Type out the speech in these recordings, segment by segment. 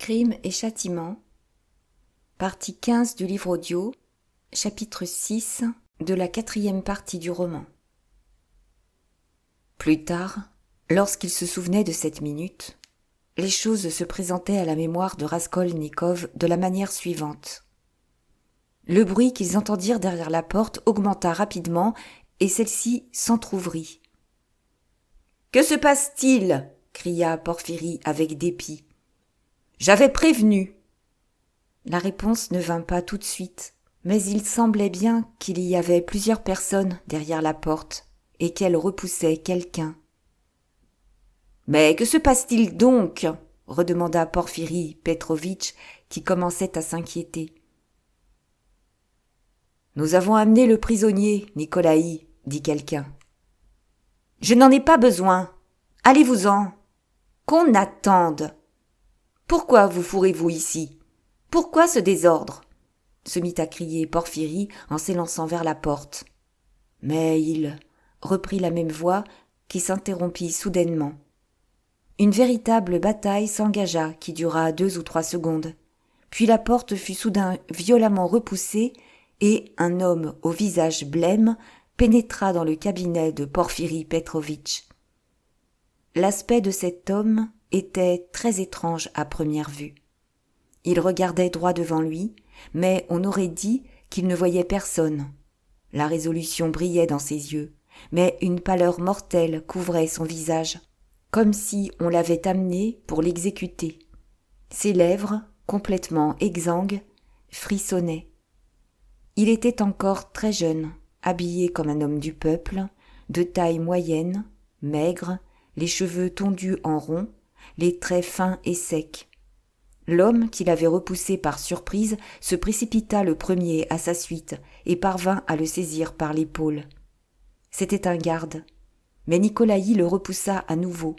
Crime et châtiment, partie 15 du livre audio, chapitre 6 de la 4e partie du roman. Plus tard, lorsqu'il se souvenait de cette minute, les choses se présentaient à la mémoire de Raskolnikov de la manière suivante. Le bruit qu'ils entendirent derrière la porte augmenta rapidement et celle-ci s'entr'ouvrit. « Que se passe-t-il » cria Porphyri avec dépit. « J'avais prévenu !» La réponse ne vint pas tout de suite, mais il semblait bien qu'il y avait plusieurs personnes derrière la porte et qu'elles repoussaient quelqu'un. « Mais que se passe-t-il donc » redemanda Porphyri Petrovitch qui commençait à s'inquiéter. « Nous avons amené le prisonnier, Nikolaï, dit quelqu'un. « Je n'en ai pas besoin. Allez-vous-en. Qu'on attende. Pourquoi vous fourrez-vous ici ? Pourquoi ce désordre ?» se mit à crier Porphyri en s'élançant vers la porte. Mais il reprit la même voix qui s'interrompit soudainement. Une véritable bataille s'engagea qui dura 2 ou 3 secondes. Puis la porte fut soudain violemment repoussée et un homme au visage blême pénétra dans le cabinet de Porphyri Petrovitch. L'aspect de cet homme était très étrange à première vue. Il regardait droit devant lui, mais on aurait dit qu'il ne voyait personne. La résolution brillait dans ses yeux, mais une pâleur mortelle couvrait son visage, comme si on l'avait amené pour l'exécuter. Ses lèvres, complètement exsangues, frissonnaient. Il était encore très jeune, habillé comme un homme du peuple, de taille moyenne, maigre, les cheveux tondus en rond, les traits fins et secs. L'homme qui l'avait repoussé par surprise se précipita le premier à sa suite et parvint à le saisir par l'épaule. C'était un garde, mais Nikolaï le repoussa à nouveau.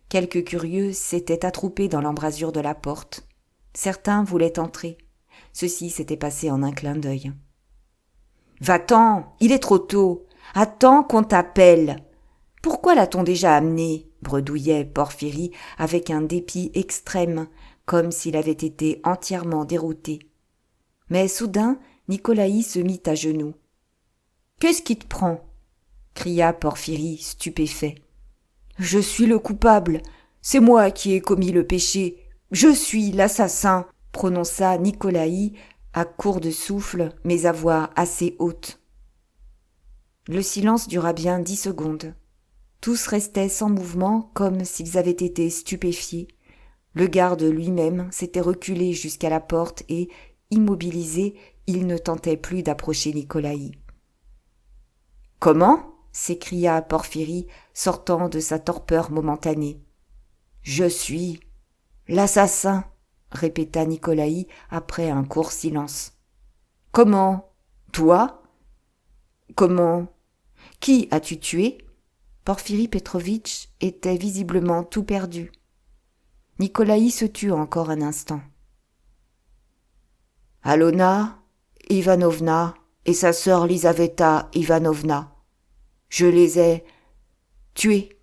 Quelques curieux s'étaient attroupés dans l'embrasure de la porte. Certains voulaient entrer. Ceci s'était passé en un clin d'œil. « Va-t'en, il est trop tôt. Attends qu'on t'appelle. Pourquoi l'a-t-on déjà amené ?» bredouillait Porphyri avec un dépit extrême, comme s'il avait été entièrement dérouté. Mais soudain, Nikolaï se mit à genoux. « Qu'est-ce qui te prend ?» cria Porphyri stupéfait. « Je suis le coupable. C'est moi qui ai commis le péché. Je suis l'assassin !» prononça Nikolaï à court de souffle, mais à voix assez haute. Le silence dura bien 10 secondes. Tous restaient sans mouvement comme s'ils avaient été stupéfiés. Le garde lui-même s'était reculé jusqu'à la porte et, immobilisé, il ne tentait plus d'approcher Nikolaï. « Comment ?» s'écria Porphyri, sortant de sa torpeur momentanée. « Je suis l'assassin !» répéta Nikolaï après un court silence. « Comment ? Toi ? Comment ? Qui as-tu tué ?» Porphyri Petrovitch était visiblement tout perdu. Nikolaï se tut encore un instant. « Alona Ivanovna et sa sœur Lizaveta Ivanovna. Je les ai tués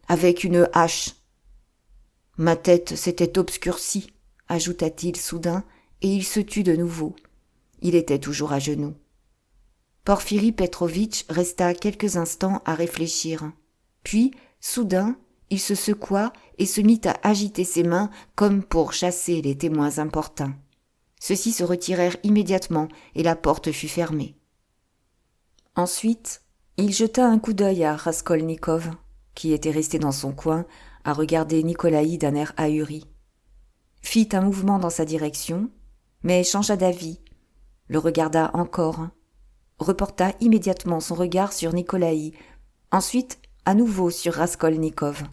avec une hache. Ma tête s'était obscurcie, ajouta-t-il soudain, et il se tut de nouveau. Il était toujours à genoux. Porphyri Petrovitch resta quelques instants à réfléchir. Puis, soudain, il se secoua et se mit à agiter ses mains comme pour chasser les témoins importuns. Ceux-ci se retirèrent immédiatement et la porte fut fermée. Ensuite, il jeta un coup d'œil à Raskolnikov, qui était resté dans son coin à regarder Nikolaï d'un air ahuri. Fit un mouvement dans sa direction, mais changea d'avis, le regarda encore, reporta immédiatement son regard sur Nikolaï, ensuite à nouveau sur Raskolnikov,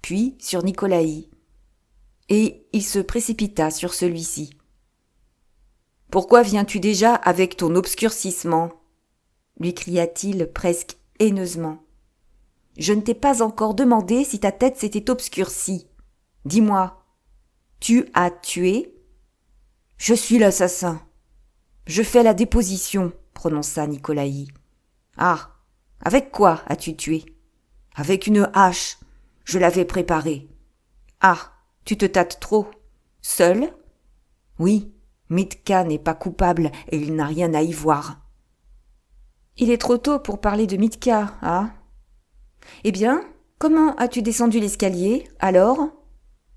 puis sur Nikolaï, et il se précipita sur celui-ci. « Pourquoi viens-tu déjà avec ton obscurcissement ?» lui cria-t-il presque haineusement. « Je ne t'ai pas encore demandé si ta tête s'était obscurcie. Dis-moi, tu as tué ?»« Je suis l'assassin. Je fais la déposition, » prononça Nikolaï. « Ah, avec quoi as-tu tué ? » ?»« Avec une hache. Je l'avais préparée. »« Ah, tu te tâtes trop. Seul ? Oui, Mitka n'est pas coupable et il n'a rien à y voir. Il est trop tôt pour parler de Mitka, hein ? Eh bien, comment as-tu descendu l'escalier, alors ?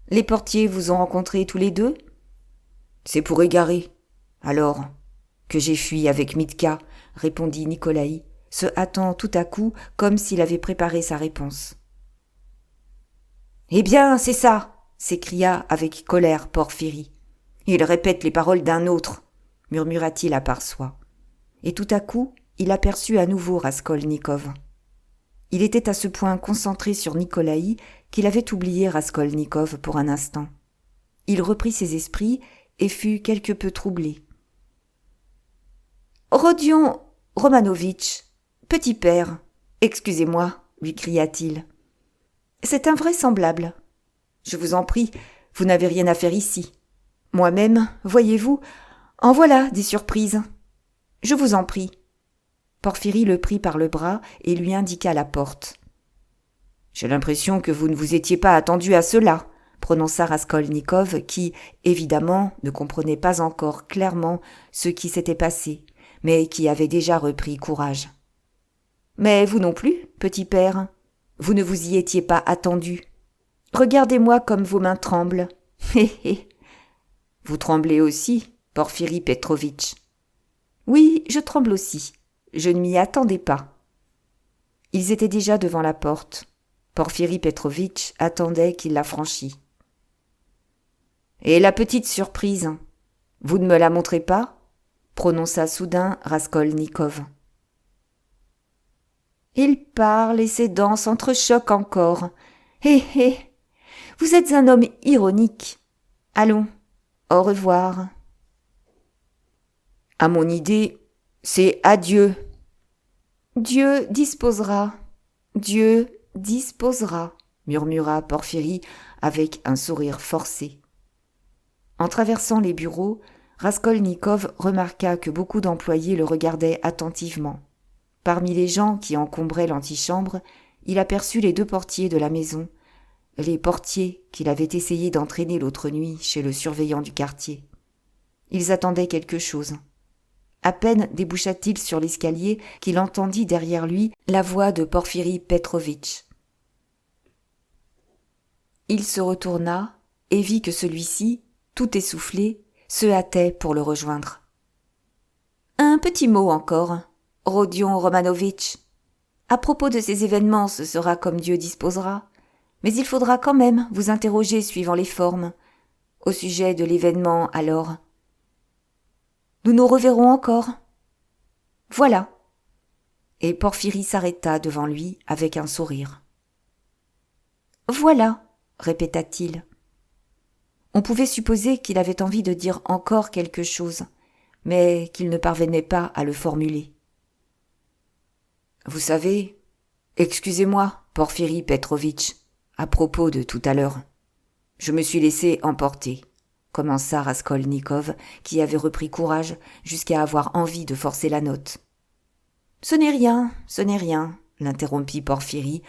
Les portiers vous ont rencontrés tous les deux ? C'est pour égarer. Alors, que j'ai fui avec Mitka, répondit Nikolaï, se hâtant tout à coup comme s'il avait préparé sa réponse. Eh bien, c'est ça, s'écria avec colère Porphyri. Il répète les paroles d'un autre, murmura-t-il à part soi. Et tout à coup, il aperçut à nouveau Raskolnikov. Il était à ce point concentré sur Nikolaï qu'il avait oublié Raskolnikov pour un instant. Il reprit ses esprits et fut quelque peu troublé. « Rodion Romanovitch, petit père, excusez-moi, lui cria-t-il. C'est invraisemblable. Je vous en prie, vous n'avez rien à faire ici. Moi-même, voyez-vous, en voilà des surprises. Je vous en prie. » Porphyri le prit par le bras et lui indiqua la porte. « J'ai l'impression que vous ne vous étiez pas attendu à cela, » prononça Raskolnikov qui, évidemment, ne comprenait pas encore clairement ce qui s'était passé, mais qui avait déjà repris courage. « Mais vous non plus, petit père, vous ne vous y étiez pas attendu. Regardez-moi comme vos mains tremblent. Hé hé. Vous tremblez aussi, Porphyri Petrovitch. Oui, je tremble aussi. Je ne m'y attendais pas. » Ils étaient déjà devant la porte. Porphyri Petrovitch attendait qu'il la franchît. « Et la petite surprise, vous ne me la montrez pas ?» prononça soudain Raskolnikov. Il parle et ses dents s'entrechoquent encore. Hé hé. Vous êtes un homme ironique. Allons, au revoir. À mon idée, c'est adieu. Dieu disposera, Dieu disposera, murmura Porphyri avec un sourire forcé. En traversant les bureaux, Raskolnikov remarqua que beaucoup d'employés le regardaient attentivement. Parmi les gens qui encombraient l'antichambre, il aperçut les 2 portiers de la maison, les portiers qu'il avait essayé d'entraîner l'autre nuit chez le surveillant du quartier. Ils attendaient quelque chose. À peine déboucha-t-il sur l'escalier qu'il entendit derrière lui la voix de Porphyri Petrovitch. Il se retourna et vit que celui-ci, tout essoufflé, se hâtait pour le rejoindre. « Un petit mot encore, Rodion Romanovitch. À propos de ces événements, ce sera comme Dieu disposera, mais il faudra quand même vous interroger suivant les formes. Au sujet de l'événement, alors. Nous nous reverrons encore. Voilà. » Et Porphyri s'arrêta devant lui avec un sourire. « Voilà, » répéta-t-il. On pouvait supposer qu'il avait envie de dire encore quelque chose, mais qu'il ne parvenait pas à le formuler. « Vous savez, excusez-moi, Porphyri Petrovitch, à propos de tout à l'heure. Je me suis laissé emporter, » commença Raskolnikov, qui avait repris courage jusqu'à avoir envie de forcer la note. « Ce n'est rien, l'interrompit Porphyri,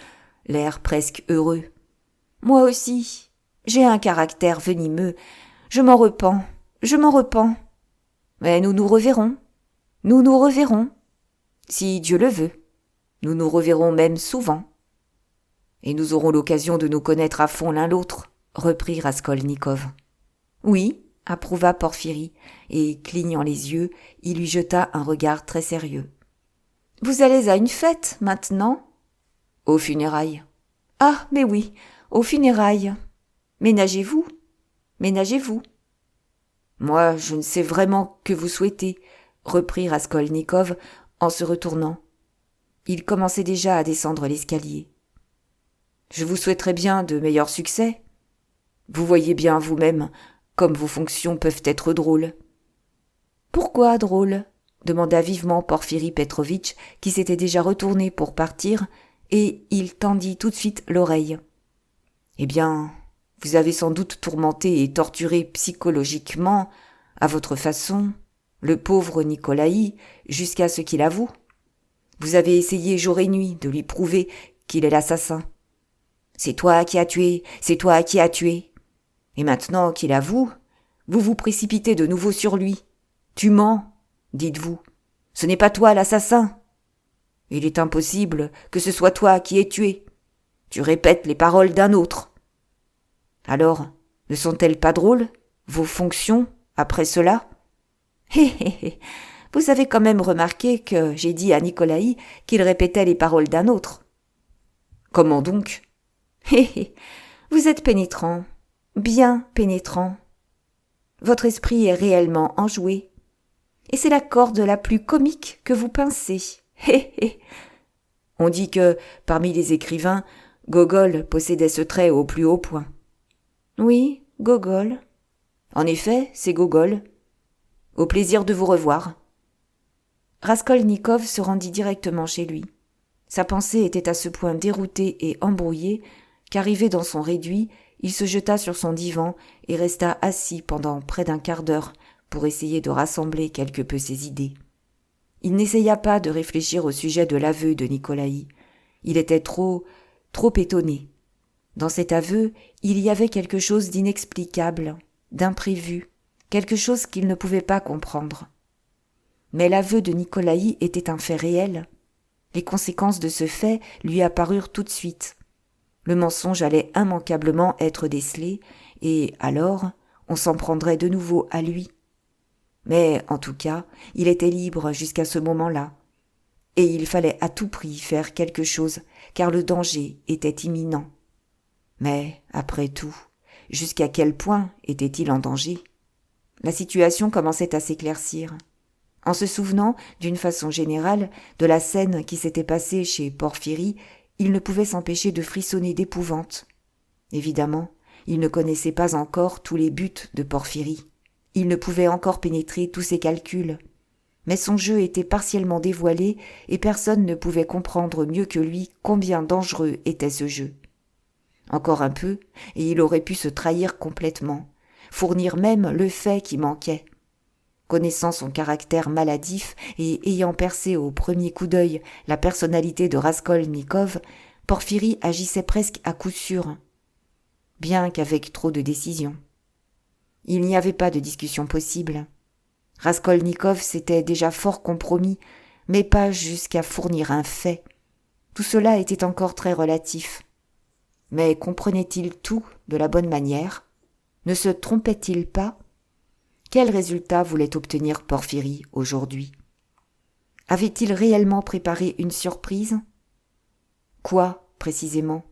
l'air presque heureux. « Moi aussi, j'ai un caractère venimeux, je m'en repens. Mais nous nous reverrons, si Dieu le veut. Nous nous reverrons même souvent. Et nous aurons l'occasion de nous connaître à fond l'un l'autre, » reprit Raskolnikov. « Oui, » approuva Porphyri, et, clignant les yeux, il lui jeta un regard très sérieux. « Vous allez à une fête, maintenant ? » ?»« Aux funérailles. »« Ah, mais oui, aux funérailles. Ménagez-vous. » « Moi, je ne sais vraiment que vous souhaitez, » reprit Raskolnikov en se retournant. Il commençait déjà à descendre l'escalier. « Je vous souhaiterais bien de meilleurs succès. Vous voyez bien vous-même comme vos fonctions peuvent être drôles. »« Pourquoi drôles ?» demanda vivement Porphyri Petrovitch, qui s'était déjà retourné pour partir, et il tendit tout de suite l'oreille. « Eh bien, vous avez sans doute tourmenté et torturé psychologiquement, à votre façon, le pauvre Nikolaï, jusqu'à ce qu'il avoue. Vous avez essayé jour et nuit de lui prouver qu'il est l'assassin. C'est toi qui as tué. Et maintenant qu'il avoue, Vous vous précipitez de nouveau sur lui. Tu mens, dites-vous. Ce n'est pas toi l'assassin. Il est impossible que ce soit toi qui aies tué. Tu répètes les paroles d'un autre. Alors, ne sont-elles pas drôles, vos fonctions, après cela ? Hé hé hé, vous avez quand même remarqué que j'ai dit à Nicolaï qu'il répétait les paroles d'un autre. Comment donc ? Hé hé, vous êtes pénétrant, bien pénétrant. Votre esprit est réellement enjoué. Et c'est la corde la plus comique que vous pincez. Hé hé. On dit que, parmi les écrivains, Gogol possédait ce trait au plus haut point. Oui, Gogol. En effet, c'est Gogol. Au plaisir de vous revoir. Raskolnikov se rendit directement chez lui. Sa pensée était à ce point déroutée et embrouillée qu'arrivé dans son réduit, il se jeta sur son divan et resta assis pendant près d'un quart d'heure pour essayer de rassembler quelque peu ses idées. Il n'essaya pas de réfléchir au sujet de l'aveu de Nicolaï. Il était trop étonné. Dans cet aveu, il y avait quelque chose d'inexplicable, d'imprévu, quelque chose qu'il ne pouvait pas comprendre. Mais l'aveu de Nicolaï était un fait réel. Les conséquences de ce fait lui apparurent tout de suite. Le mensonge allait immanquablement être décelé, et alors on s'en prendrait de nouveau à lui. Mais, en tout cas, il était libre jusqu'à ce moment-là. Et il fallait à tout prix faire quelque chose, car le danger était imminent. Mais, après tout, jusqu'à quel point était-il en danger ? La situation commençait à s'éclaircir. En se souvenant, d'une façon générale, de la scène qui s'était passée chez Porphyrie, il ne pouvait s'empêcher de frissonner d'épouvante. Évidemment, il ne connaissait pas encore tous les buts de Porphyrie. Il ne pouvait encore pénétrer tous ses calculs. Mais son jeu était partiellement dévoilé et personne ne pouvait comprendre mieux que lui combien dangereux était ce jeu. Encore un peu, et il aurait pu se trahir complètement, fournir même le fait qui manquait. Connaissant son caractère maladif et ayant percé au premier coup d'œil la personnalité de Raskolnikov, Porphyrie agissait presque à coup sûr, bien qu'avec trop de décision. Il n'y avait pas de discussion possible. Raskolnikov s'était déjà fort compromis, mais pas jusqu'à fournir un fait. Tout cela était encore très relatif. Mais comprenait-il tout de la bonne manière ? Ne se trompait-il pas ? Quel résultat voulait obtenir Porphyrie aujourd'hui ? Avait-il réellement préparé une surprise ? Quoi, précisément ?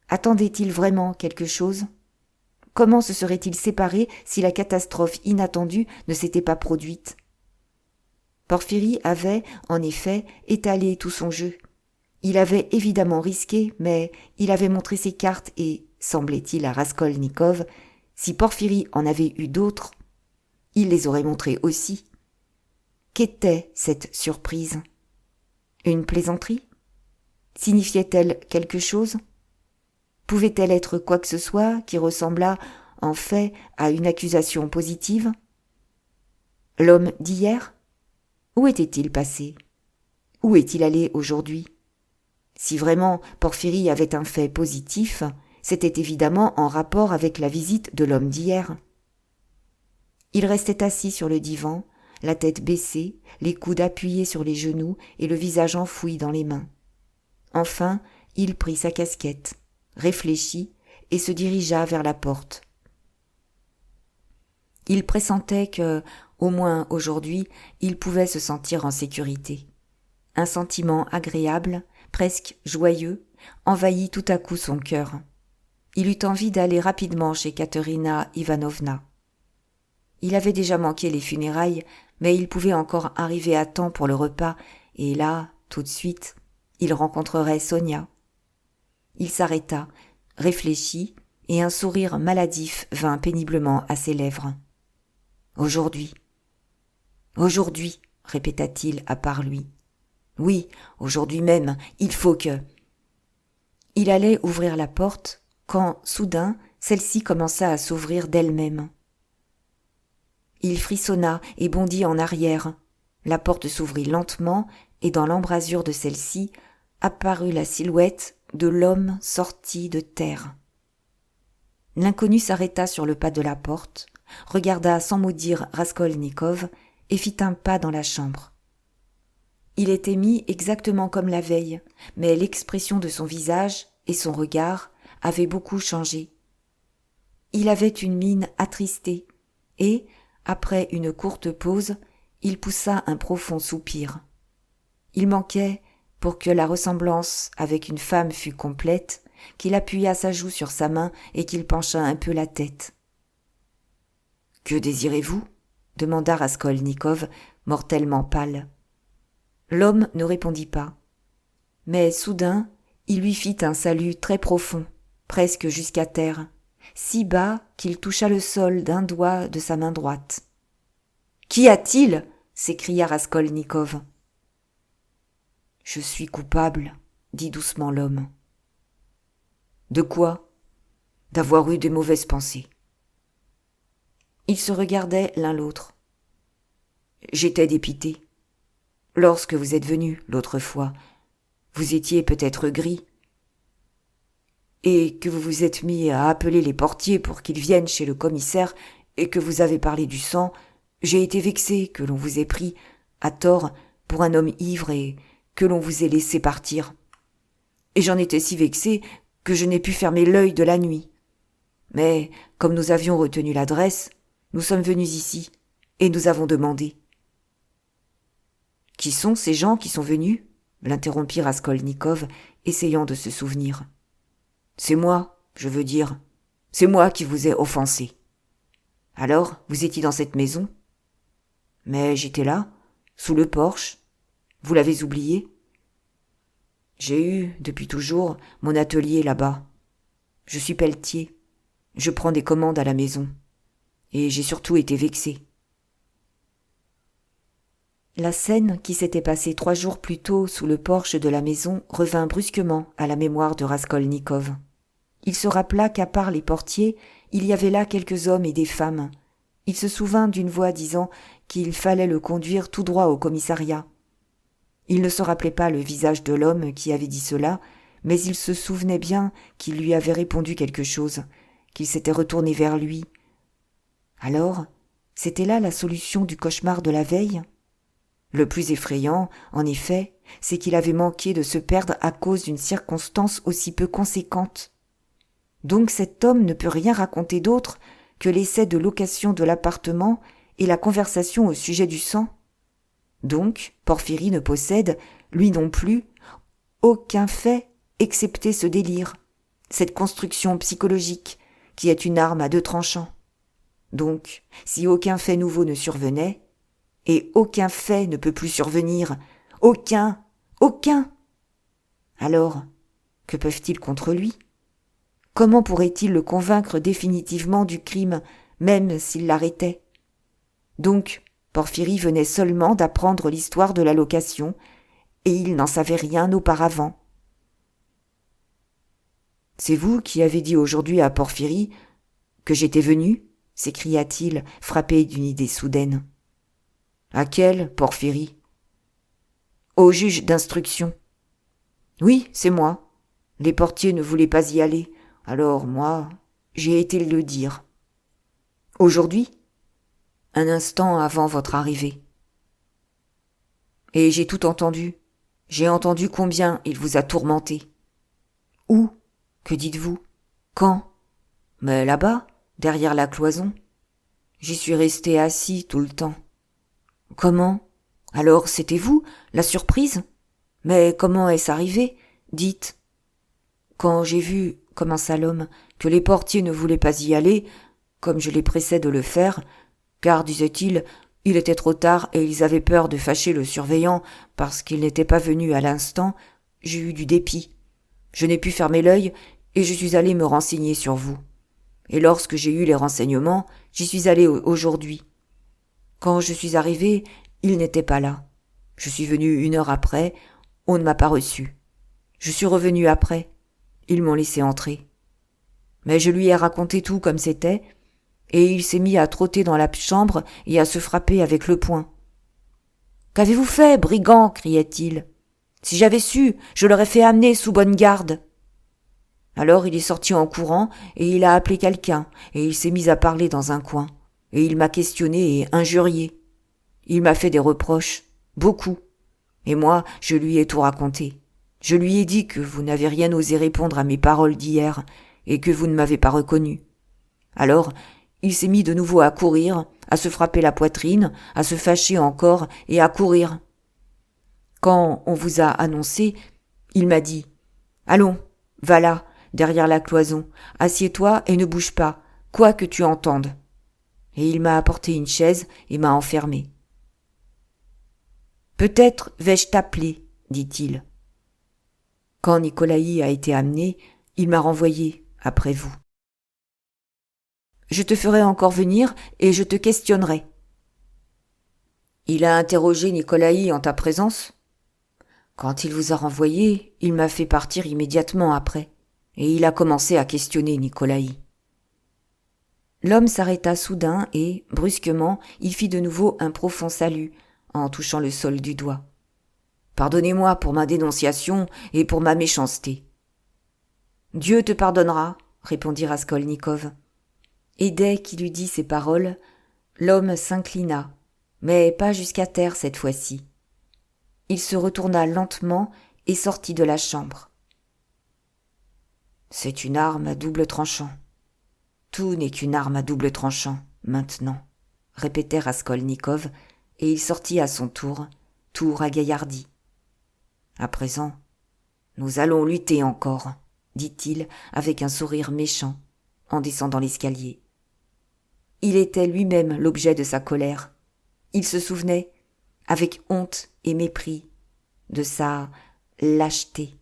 Attendait-il vraiment quelque chose ? Comment se serait-il séparé si la catastrophe inattendue ne s'était pas produite ? Porphyrie avait, en effet, étalé tout son jeu. Il avait évidemment risqué, mais il avait montré ses cartes et, semblait-il à Raskolnikov, si Porphyrie en avait eu d'autres, il les aurait montrées aussi. Qu'était cette surprise ? Une plaisanterie ? Signifiait-elle quelque chose ? Pouvait-elle être quoi que ce soit qui ressemblât, en fait, à une accusation positive ? L'homme d'hier ? Où était-il passé ? Où est-il allé aujourd'hui ? Si vraiment Porphyrie avait un fait positif, c'était évidemment en rapport avec la visite de l'homme d'hier. Il restait assis sur le divan, la tête baissée, les coudes appuyés sur les genoux et le visage enfoui dans les mains. Enfin, il prit sa casquette, réfléchit et se dirigea vers la porte. Il pressentait que, au moins aujourd'hui, il pouvait se sentir en sécurité. Un sentiment agréable, presque joyeux, envahit tout à coup son cœur. Il eut envie d'aller rapidement chez Katerina Ivanovna. Il avait déjà manqué les funérailles, mais il pouvait encore arriver à temps pour le repas, et là, tout de suite, il rencontrerait Sonia. Il s'arrêta, réfléchit, et un sourire maladif vint péniblement à ses lèvres. « Aujourd'hui, répéta-t-il à part lui. Oui, aujourd'hui même, il faut que... Il allait ouvrir la porte, quand, soudain, celle-ci commença à s'ouvrir d'elle-même. Il frissonna et bondit en arrière. La porte s'ouvrit lentement, et dans l'embrasure de celle-ci, apparut la silhouette de l'homme sorti de terre. L'inconnu s'arrêta sur le pas de la porte, regarda sans mot dire Raskolnikov et fit un pas dans la chambre. Il était mis exactement comme la veille, mais l'expression de son visage et son regard avaient beaucoup changé. Il avait une mine attristée et, après une courte pause, il poussa un profond soupir. Il manquait, pour que la ressemblance avec une femme fût complète, qu'il appuyât sa joue sur sa main et qu'il penchât un peu la tête. « Que désirez-vous » demanda Raskolnikov, mortellement pâle. L'homme ne répondit pas. Mais soudain, il lui fit un salut très profond, presque jusqu'à terre, si bas qu'il toucha le sol d'un doigt de sa main droite. « Qu'y a-t-il » s'écria Raskolnikov. « Je suis coupable, » dit doucement l'homme. « De quoi ? D'avoir eu des mauvaises pensées. » Ils se regardaient l'un l'autre. « J'étais dépité. Lorsque vous êtes venu, l'autre fois, vous étiez peut-être gris, et que vous vous êtes mis à appeler les portiers pour qu'ils viennent chez le commissaire et que vous avez parlé du sang, j'ai été vexé que l'on vous ait pris, à tort, pour un homme ivre et que l'on vous ait laissé partir. Et j'en étais si vexé que je n'ai pu fermer l'œil de la nuit. Mais, comme nous avions retenu l'adresse, nous sommes venus ici, et nous avons demandé. »« Qui sont ces gens qui sont venus ?» l'interrompit Raskolnikov, essayant de se souvenir. « C'est moi, je veux dire. C'est moi qui vous ai offensé. »« Alors, vous étiez dans cette maison ?»« Mais j'étais là, sous le porche. Vous l'avez oublié ? J'ai eu, depuis toujours, mon atelier là-bas. Je suis pelletier. Je prends des commandes à la maison. Et j'ai surtout été vexé. » La scène qui s'était passée 3 jours plus tôt sous le porche de la maison revint brusquement à la mémoire de Raskolnikov. Il se rappela qu'à part les portiers, il y avait là quelques hommes et des femmes. Il se souvint d'une voix disant qu'il fallait le conduire tout droit au commissariat. Il ne se rappelait pas le visage de l'homme qui avait dit cela, mais il se souvenait bien qu'il lui avait répondu quelque chose, qu'il s'était retourné vers lui. Alors, c'était là la solution du cauchemar de la veille ? Le plus effrayant, en effet, c'est qu'il avait manqué de se perdre à cause d'une circonstance aussi peu conséquente. Donc cet homme ne peut rien raconter d'autre que l'essai de location de l'appartement et la conversation au sujet du sang. Donc Porphyrie ne possède, lui non plus, aucun fait excepté ce délire, cette construction psychologique qui est une arme à 2 tranchants. Donc, si aucun fait nouveau ne survenait, et aucun fait ne peut plus survenir, aucun, alors, que peuvent-ils contre lui ? Comment pourraient-ils le convaincre définitivement du crime, même s'ils l'arrêtaient ? Donc, Porphyrie venait seulement d'apprendre l'histoire de la location, et il n'en savait rien auparavant. « C'est vous qui avez dit aujourd'hui à Porphyrie que j'étais venu ?» s'écria-t-il, frappé d'une idée soudaine. « À quel, Porphyrie ?»« Au juge d'instruction. »« Oui, c'est moi. Les portiers ne voulaient pas y aller, alors moi, j'ai été le dire. »« Aujourd'hui ?» ?»« Un instant avant votre arrivée. »« Et j'ai tout entendu. J'ai entendu combien il vous a tourmenté. »« Où ? Que dites-vous ? Quand ? » ?»« Mais là-bas, derrière la cloison. J'y suis resté assis tout le temps. »« Comment ? Alors c'était vous, la surprise ? Mais comment est-ce arrivé ? Dites. »« Quand j'ai vu, commença l'homme, que les portiers ne voulaient pas y aller, comme je les pressais de le faire, car, disait-il, il était trop tard et ils avaient peur de fâcher le surveillant parce qu'il n'était pas venu à l'instant, j'ai eu du dépit. Je n'ai pu fermer l'œil et je suis allé me renseigner sur vous. Et lorsque j'ai eu les renseignements, j'y suis allé aujourd'hui. Quand je suis arrivé, il n'était pas là. Je suis venu 1 heure après, on ne m'a pas reçu. Je suis revenu après, ils m'ont laissé entrer. Mais je lui ai raconté tout comme c'était, et il s'est mis à trotter dans la chambre et à se frapper avec le poing. « Qu'avez-vous fait, brigand » criait-il. « Si j'avais su, je l'aurais fait amener sous bonne garde. » Alors il est sorti en courant et il a appelé quelqu'un et il s'est mis à parler dans un coin. Et il m'a questionné et injurié. Il m'a fait des reproches, beaucoup. Et moi, je lui ai tout raconté. Je lui ai dit que vous n'avez rien osé répondre à mes paroles d'hier et que vous ne m'avez pas reconnu. Alors, il s'est mis de nouveau à courir, à se frapper la poitrine, à se fâcher encore et à courir. Quand on vous a annoncé, il m'a dit « Allons, va là, derrière la cloison, assieds-toi et ne bouge pas, quoi que tu entendes. » Et il m'a apporté une chaise et m'a enfermé. « Peut-être vais-je t'appeler, dit-il. Quand Nicolaï a été amené, il m'a renvoyé après vous. Je te ferai encore venir et je te questionnerai. Il a interrogé Nicolaï en ta présence. Quand il vous a renvoyé, il m'a fait partir immédiatement après, et il a commencé à questionner Nicolaï. L'homme s'arrêta soudain et, brusquement, il fit de nouveau un profond salut, en touchant le sol du doigt. Pardonnez-moi pour ma dénonciation et pour ma méchanceté. Dieu te pardonnera, répondit Raskolnikov. Et dès qu'il eut dit ces paroles, l'homme s'inclina, mais pas jusqu'à terre cette fois-ci. Il se retourna lentement et sortit de la chambre. C'est une arme à double tranchant. Tout n'est qu'une arme à double tranchant, maintenant, répétait Raskolnikov, et il sortit à son tour, tout ragaillardi. À présent, nous allons lutter encore, dit-il avec un sourire méchant, en descendant l'escalier. Il était lui-même l'objet de sa colère. Il se souvenait, avec honte et mépris, de sa lâcheté.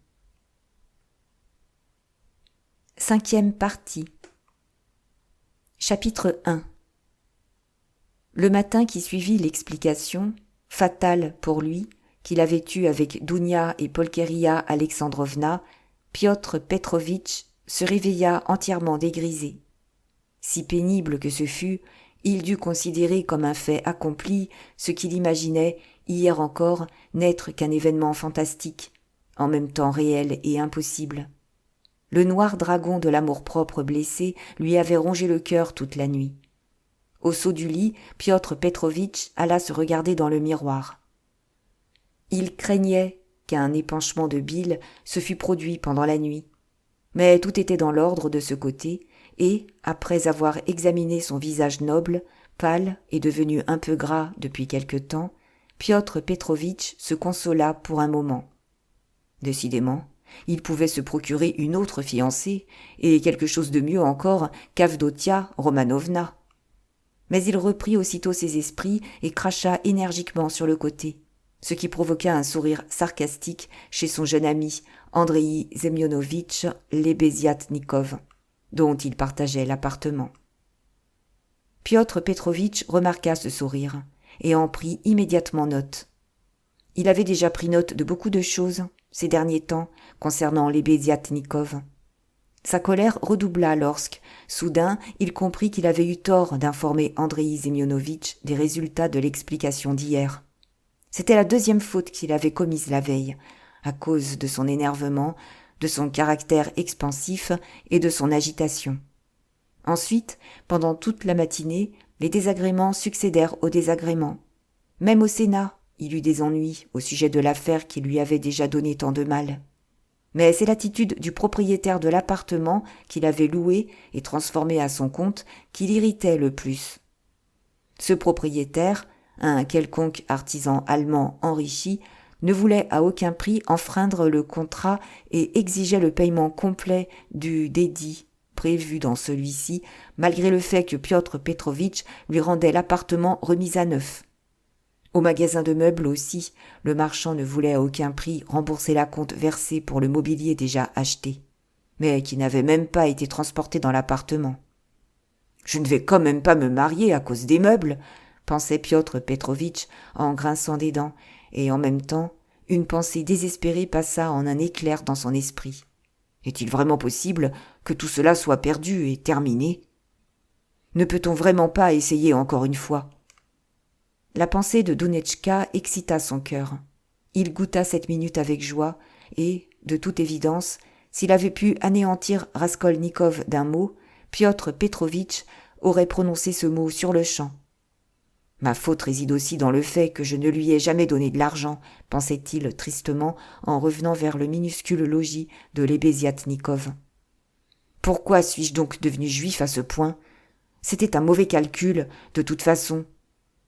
5e partie. Chapitre 1. Le matin qui suivit l'explication, fatale pour lui, qu'il avait eue avec Dounia et Polkeria Alexandrovna, Piotr Petrovitch se réveilla entièrement dégrisé. Si pénible que ce fût, il dut considérer comme un fait accompli ce qu'il imaginait, hier encore, n'être qu'un événement fantastique, en même temps réel et impossible. Le noir dragon de l'amour-propre blessé lui avait rongé le cœur toute la nuit. Au saut du lit, Piotr Petrovitch alla se regarder dans le miroir. Il craignait qu'un épanchement de bile se fût produit pendant la nuit. Mais tout était dans l'ordre de ce côté, et, après avoir examiné son visage noble, pâle et devenu un peu gras depuis quelque temps, Piotr Petrovitch se consola pour un moment. Décidément, il pouvait se procurer une autre fiancée, et quelque chose de mieux encore qu'Avdotia Romanovna. Mais il reprit aussitôt ses esprits et cracha énergiquement sur le côté, ce qui provoqua un sourire sarcastique chez son jeune ami Andreï Semyonovitch Lebeziatnikov, dont il partageait l'appartement. Piotr Petrovitch remarqua ce sourire et en prit immédiatement note. Il avait déjà pris note de beaucoup de choses ces derniers temps concernant Lebeziatnikov. Sa colère redoubla lorsque, soudain, il comprit qu'il avait eu tort d'informer Andreï Semyonovitch des résultats de l'explication d'hier. C'était la deuxième faute qu'il avait commise la veille, à cause de son énervement, de son caractère expansif et de son agitation. Ensuite, pendant toute la matinée, les désagréments succédèrent aux désagréments. Même au Sénat, il eut des ennuis au sujet de l'affaire qui lui avait déjà donné tant de mal. Mais c'est l'attitude du propriétaire de l'appartement qu'il avait loué et transformé à son compte qui l'irritait le plus. Ce propriétaire, un quelconque artisan allemand enrichi, ne voulait à aucun prix enfreindre le contrat et exigeait le paiement complet du dédit prévu dans celui-ci, malgré le fait que Piotr Petrovitch lui rendait l'appartement remis à neuf. Au magasin de meubles aussi, le marchand ne voulait à aucun prix rembourser l'acompte versé pour le mobilier déjà acheté, mais qui n'avait même pas été transporté dans l'appartement. « Je ne vais quand même pas me marier à cause des meubles !» pensait Piotr Petrovitch en grinçant des dents, et en même temps, une pensée désespérée passa en un éclair dans son esprit. Est-il vraiment possible que tout cela soit perdu et terminé ? Ne peut-on vraiment pas essayer encore une fois ? La pensée de Dunetchka excita son cœur. Il goûta cette minute avec joie et, de toute évidence, S'il avait pu anéantir Raskolnikov d'un mot, Piotr Petrovitch aurait prononcé ce mot sur-le-champ. « Ma faute réside aussi dans le fait que je ne lui ai jamais donné de l'argent, pensait-il tristement en revenant vers le minuscule logis de Lebeziatnikov. Pourquoi suis-je donc devenu juif à ce point ? C'était un mauvais calcul, de toute façon.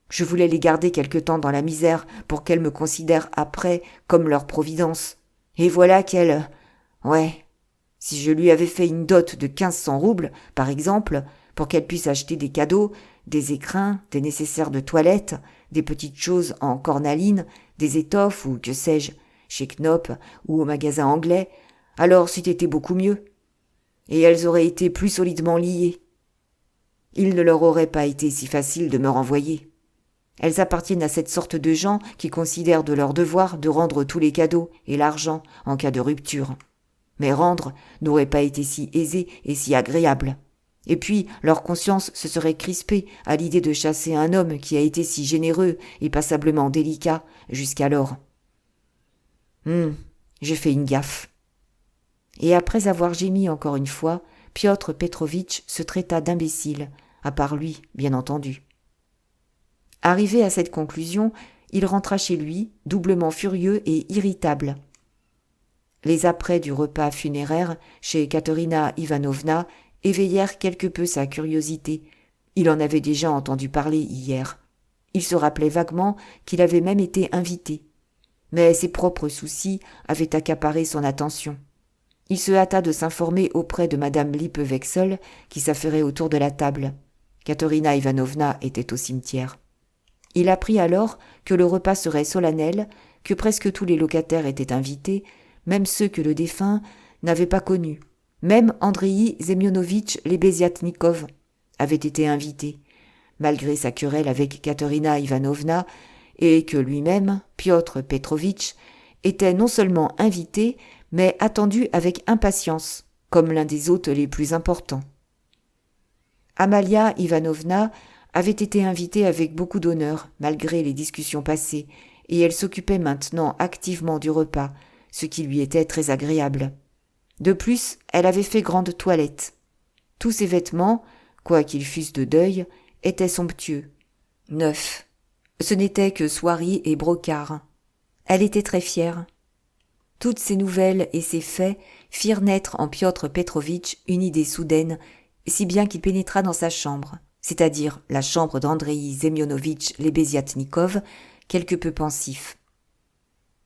Je voulais les garder quelque temps dans la misère pour qu'elles me considèrent après comme leur providence. Et voilà qu'elles... Ouais, si je lui avais fait une dot de 1500 roubles, par exemple, pour qu'elle puisse acheter des cadeaux, des écrins, des nécessaires de toilette, des petites choses en cornaline, des étoffes ou que sais-je, chez Knop ou au magasin anglais, alors c'eût été beaucoup mieux. Et elles auraient été plus solidement liées. Il ne leur aurait pas été si facile de me renvoyer. Elles appartiennent à cette sorte de gens qui considèrent de leur devoir de rendre tous les cadeaux et l'argent en cas de rupture. Mais rendre n'aurait pas été si aisé et si agréable. Et puis, leur conscience se serait crispée à l'idée de chasser un homme qui a été si généreux et passablement délicat jusqu'alors. J'ai fait une gaffe. Et après avoir gémi encore une fois, Piotr Petrovitch se traita d'imbécile, à part lui, bien entendu. Arrivé à cette conclusion, il rentra chez lui, doublement furieux et irritable. Les apprêts du repas funéraire chez Katerina Ivanovna éveillèrent quelque peu sa curiosité. Il en avait déjà entendu parler hier. Il se rappelait vaguement qu'il avait même été invité. Mais ses propres soucis avaient accaparé son attention. Il se hâta de s'informer auprès de madame Lippewechsel, qui s'affairait autour de la table. Katerina Ivanovna était au cimetière. Il apprit alors que le repas serait solennel, que presque tous les locataires étaient invités, même ceux que le défunt n'avait pas connus. Même Andreï Semyonovitch Lebeziatnikov avait été invité, malgré sa querelle avec Katerina Ivanovna, et que lui-même, Piotr Petrovitch, était non seulement invité, mais attendu avec impatience, comme l'un des hôtes les plus importants. Amalia Ivanovna avait été invitée avec beaucoup d'honneur, malgré les discussions passées, et elle s'occupait maintenant activement du repas, ce qui lui était très agréable. De plus, elle avait fait grande toilette. Tous ses vêtements, quoiqu'ils fussent de deuil, étaient somptueux, neufs. Ce n'était que soieries et brocarts. Elle était très fière. Toutes ces nouvelles et ces faits firent naître en Piotr Petrovitch une idée soudaine, si bien qu'il pénétra dans sa chambre, c'est-à-dire la chambre d'Andreï Semyonovitch Lebeziatnikov, quelque peu pensif.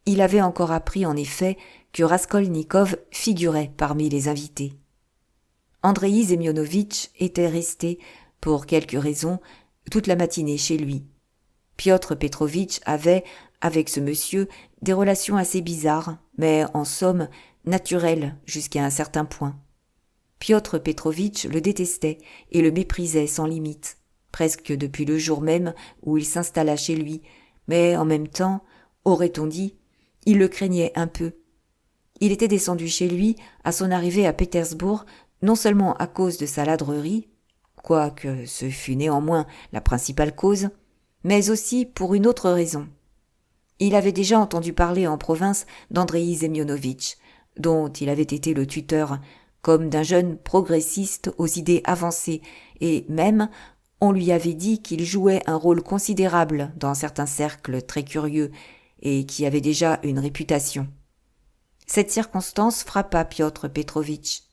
Il avait encore appris en effet que Raskolnikov figurait parmi les invités. Andreï Semyonovitch était resté, pour quelque raison, toute la matinée chez lui. Piotr Petrovitch avait, avec ce monsieur, des relations assez bizarres, mais en somme naturelles jusqu'à un certain point. Piotr Petrovitch le détestait et le méprisait sans limite, presque depuis le jour même où il s'installa chez lui, mais en même temps, aurait-on dit, il le craignait un peu. Il était descendu chez lui à son arrivée à Pétersbourg, non seulement à cause de sa ladrerie, quoique ce fût néanmoins la principale cause, mais aussi pour une autre raison. Il avait déjà entendu parler en province d'Andreï Semyonovitch, dont il avait été le tuteur, comme d'un jeune progressiste aux idées avancées, et même on lui avait dit qu'il jouait un rôle considérable dans certains cercles très curieux et qui avait déjà une réputation. Cette circonstance frappa Piotr Petrovitch.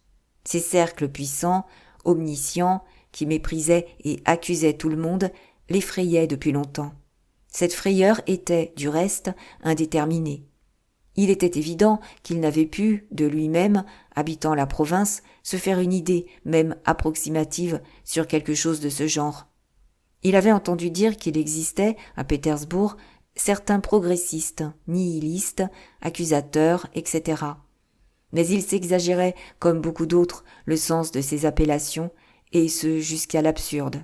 Ces cercles puissants, omniscients, qui méprisaient et accusaient tout le monde, l'effrayaient depuis longtemps. Cette frayeur était, du reste, indéterminée. Il était évident qu'il n'avait pu, de lui-même, habitant la province, se faire une idée, même approximative, sur quelque chose de ce genre. Il avait entendu dire qu'il existait, à Pétersbourg, certains progressistes, nihilistes, accusateurs, etc. Mais il s'exagérait, comme beaucoup d'autres, le sens de ces appellations, et ce jusqu'à l'absurde.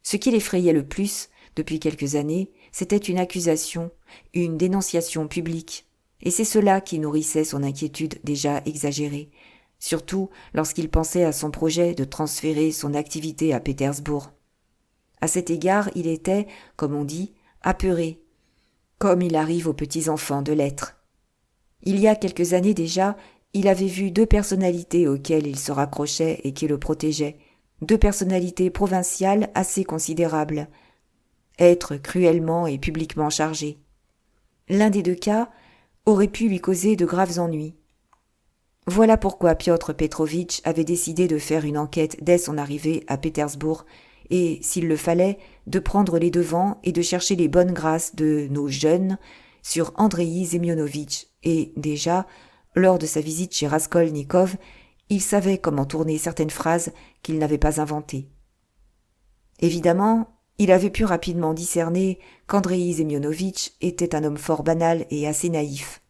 Ce qui l'effrayait le plus, depuis quelques années, c'était une accusation, une dénonciation publique, et c'est cela qui nourrissait son inquiétude déjà exagérée, surtout lorsqu'il pensait à son projet de transférer son activité à Pétersbourg. À cet égard, il était, comme on dit, apeuré, comme il arrive aux petits enfants de l'être. Il y a quelques années déjà, il avait vu 2 personnalités auxquelles il se raccrochait et qui le protégeaient, 2 personnalités provinciales assez considérables, être cruellement et publiquement chargé. L'un des 2 cas aurait pu lui causer de graves ennuis. Voilà pourquoi Piotr Petrovitch avait décidé de faire une enquête dès son arrivée à Pétersbourg et, s'il le fallait, de prendre les devants et de chercher les bonnes grâces de nos jeunes sur Andreï Semyonovitch. Et déjà, lors de sa visite chez Raskolnikov, il savait comment tourner certaines phrases qu'il n'avait pas inventées. Évidemment, il avait pu rapidement discerner qu'Andreï Semyonovitch était un homme fort banal et assez naïf.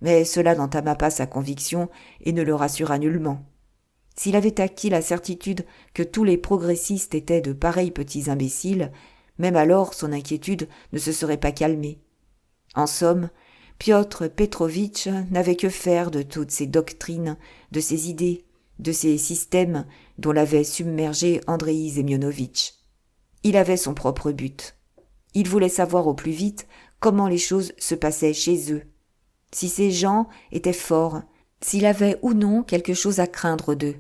Mais cela n'entama pas sa conviction et ne le rassura nullement. S'il avait acquis la certitude que tous les progressistes étaient de pareils petits imbéciles, même alors son inquiétude ne se serait pas calmée. En somme, Piotr Petrovitch n'avait que faire de toutes ces doctrines, de ces idées, de ces systèmes dont l'avait submergé Andreï Semyonovitch. Il avait son propre but. Il voulait savoir au plus vite comment les choses se passaient chez eux, si ces gens étaient forts, s'il avait ou non quelque chose à craindre d'eux.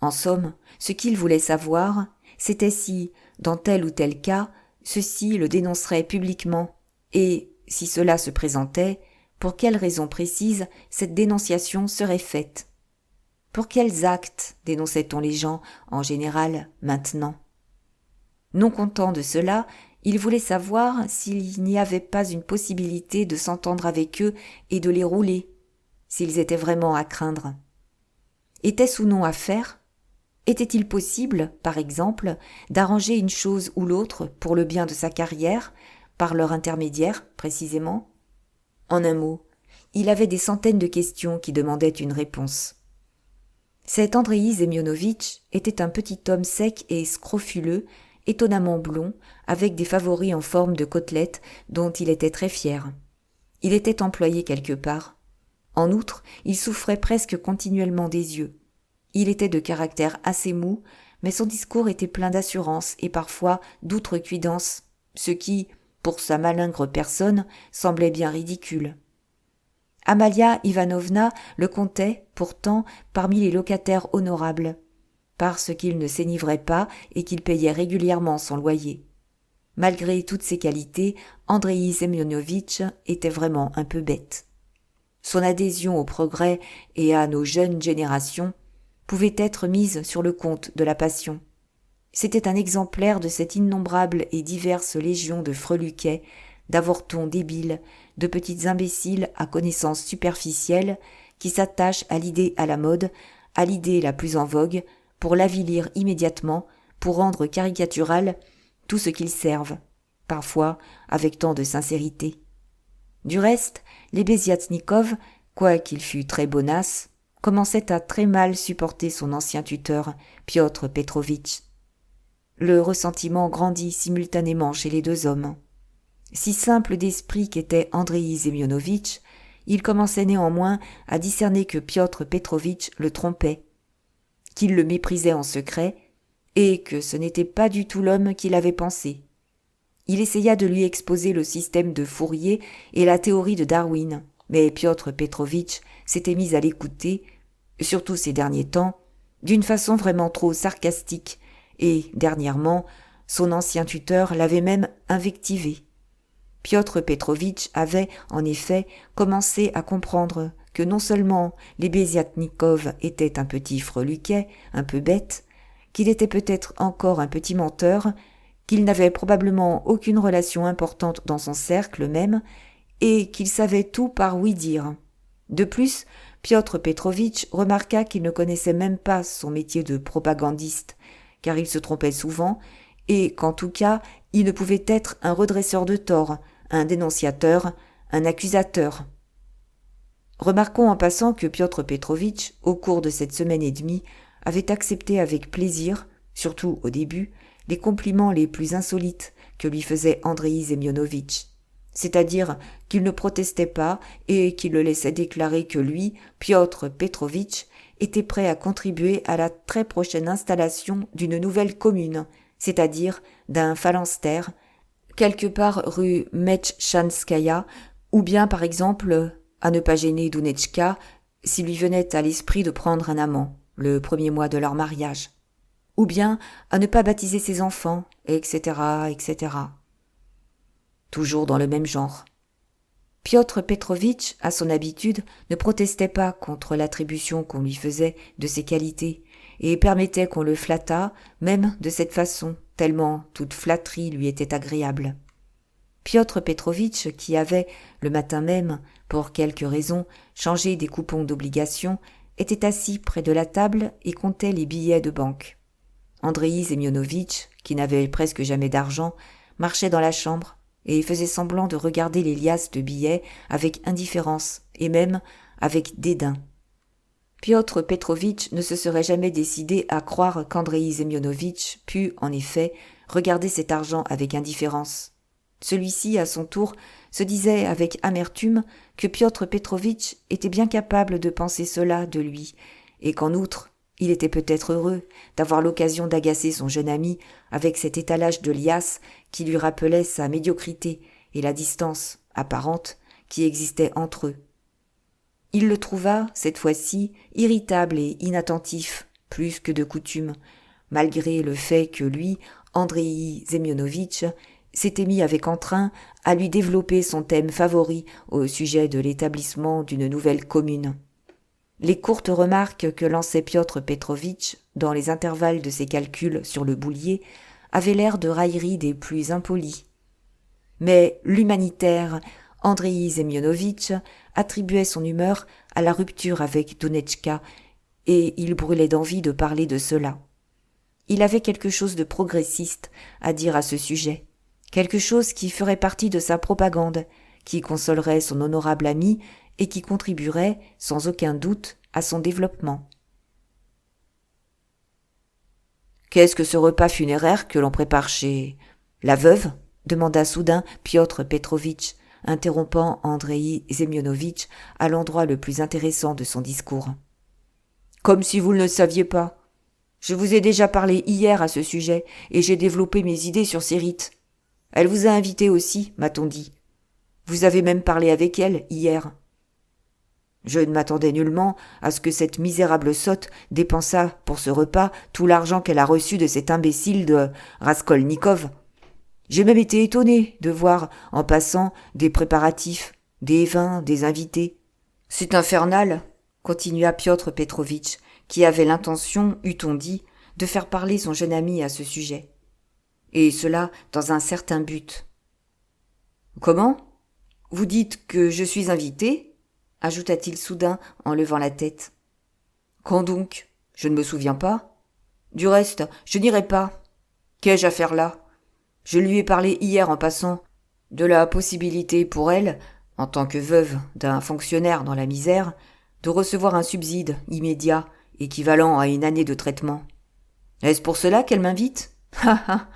En somme, ce qu'il voulait savoir, c'était si, dans tel ou tel cas, ceux-ci le dénonceraient publiquement, et, si cela se présentait, pour quelles raisons précises cette dénonciation serait faite. Pour quels actes dénonçait-on les gens, en général, maintenant ? Non content de cela, il voulait savoir s'il n'y avait pas une possibilité de s'entendre avec eux et de les rouler, s'ils étaient vraiment à craindre. Était-ce ou non à faire ? Était-il possible, par exemple, d'arranger une chose ou l'autre pour le bien de sa carrière, par leur intermédiaire, précisément ? En un mot, il avait des centaines de questions qui demandaient une réponse. Cet Andreï Semyonovitch était un petit homme sec et scrofuleux, étonnamment blond, avec des favoris en forme de côtelette dont il était très fier. Il était employé quelque part. En outre, il souffrait presque continuellement des yeux. Il était de caractère assez mou, mais son discours était plein d'assurance et parfois d'outrecuidance, ce qui, pour sa malingre personne, semblait bien ridicule. Amalia Ivanovna le comptait, pourtant, parmi les locataires honorables, parce qu'il ne s'énivrait pas et qu'il payait régulièrement son loyer. Malgré toutes ses qualités, Andreï Semyonovitch était vraiment un peu bête. Son adhésion au progrès et à nos jeunes générations pouvait être mise sur le compte de la passion. C'était un exemplaire de cette innombrable et diverse légion de freluquets, d'avortons débiles, de petites imbéciles à connaissances superficielles qui s'attachent à l'idée à la mode, à l'idée la plus en vogue, pour l'avilir immédiatement, pour rendre caricatural tout ce qu'ils servent, parfois avec tant de sincérité. Du reste, les Béziatnikov, quoiqu'il fût très bonasse, commençaient à très mal supporter son ancien tuteur, Piotr Petrovitch. Le ressentiment grandit simultanément chez les 2 hommes. Si simple d'esprit qu'était Andreï Semyonovitch, il commençait néanmoins à discerner que Piotr Petrovitch le trompait, qu'il le méprisait en secret, et que ce n'était pas du tout l'homme qu'il avait pensé. Il essaya de lui exposer le système de Fourier et la théorie de Darwin, mais Piotr Petrovitch s'était mis à l'écouter, surtout ces derniers temps, d'une façon vraiment trop sarcastique, et, dernièrement, son ancien tuteur l'avait même invectivé. Piotr Petrovitch avait, en effet, commencé à comprendre que non seulement les Béziatnikov étaient un petit freluquet, un peu bête, qu'il était peut-être encore un petit menteur, qu'il n'avait probablement aucune relation importante dans son cercle même, et qu'il savait tout par ouï-dire. De plus, Piotr Petrovitch remarqua qu'il ne connaissait même pas son métier de propagandiste, car il se trompait souvent, et qu'en tout cas, il ne pouvait être un redresseur de tort, un dénonciateur, un accusateur. Remarquons en passant que Piotr Petrovitch, au cours de cette semaine et demie, avait accepté avec plaisir, surtout au début, les compliments les plus insolites que lui faisait Andreï Semyonovitch, c'est-à-dire qu'il ne protestait pas et qu'il le laissait déclarer que lui, Piotr Petrovitch, était prêt à contribuer à la très prochaine installation d'une nouvelle commune, c'est-à-dire d'un phalanstère, quelque part rue Metchanskaya, ou bien par exemple, à ne pas gêner Dounetchka, s'il lui venait à l'esprit de prendre un amant, le premier mois de leur mariage, ou bien à ne pas baptiser ses enfants, etc., etc. Toujours dans le même genre. Piotr Petrovitch, à son habitude, ne protestait pas contre l'attribution qu'on lui faisait de ses qualités et permettait qu'on le flattât, même de cette façon, tellement toute flatterie lui était agréable. Piotr Petrovitch, qui avait, le matin même, pour quelque raison, changé des coupons d'obligation, était assis près de la table et comptait les billets de banque. Andreï Semyonovitch, qui n'avait presque jamais d'argent, marchait dans la chambre et faisait semblant de regarder les liasses de billets avec indifférence et même avec dédain. Piotr Petrovitch ne se serait jamais décidé à croire qu'Andreï Semyonovitch pût, en effet, regarder cet argent avec indifférence. Celui-ci, à son tour, se disait avec amertume que Piotr Petrovitch était bien capable de penser cela de lui, et qu'en outre, il était peut-être heureux d'avoir l'occasion d'agacer son jeune ami avec cet étalage de liasses qui lui rappelait sa médiocrité et la distance apparente qui existait entre eux. Il le trouva, cette fois-ci, irritable et inattentif, plus que de coutume, malgré le fait que lui, Andreï Semyonovitch, s'était mis avec entrain à lui développer son thème favori au sujet de l'établissement d'une nouvelle commune. Les courtes remarques que lançait Piotr Petrovitch dans les intervalles de ses calculs sur le boulier avaient l'air de railleries des plus impolies. Mais l'humanitaire Andreï Semyonovitch attribuait son humeur à la rupture avec Dunetchka et il brûlait d'envie de parler de cela. Il avait quelque chose de progressiste à dire à ce sujet, quelque chose qui ferait partie de sa propagande, qui consolerait son honorable ami et qui contribuerait, sans aucun doute, à son développement. « Qu'est-ce que ce repas funéraire que l'on prépare chez la veuve ?» demanda soudain Piotr Petrovitch, interrompant Andreï Semyonovitch à l'endroit le plus intéressant de son discours. « Comme si vous ne le saviez pas. Je vous ai déjà parlé hier à ce sujet et j'ai développé mes idées sur ces rites. Elle vous a invité aussi, m'a-t-on dit. Vous avez même parlé avec elle hier. » Je ne m'attendais nullement à ce que cette misérable sotte dépensât pour ce repas tout l'argent qu'elle a reçu de cet imbécile de Raskolnikov. J'ai même été étonné de voir, en passant, des préparatifs, des vins, des invités. C'est infernal, continua Piotr Petrovitch, qui avait l'intention, eût-on dit, de faire parler son jeune ami à ce sujet. Et cela dans un certain but. Comment ? Vous dites que je suis invité ? Ajouta-t-il soudain en levant la tête. Quand donc ? Je ne me souviens pas. Du reste, je n'irai pas. Qu'ai-je à faire là ? Je lui ai parlé hier en passant de la possibilité pour elle, en tant que veuve d'un fonctionnaire dans la misère, de recevoir un subside immédiat équivalent à une année de traitement. Est-ce pour cela qu'elle m'invite ? Ha ha !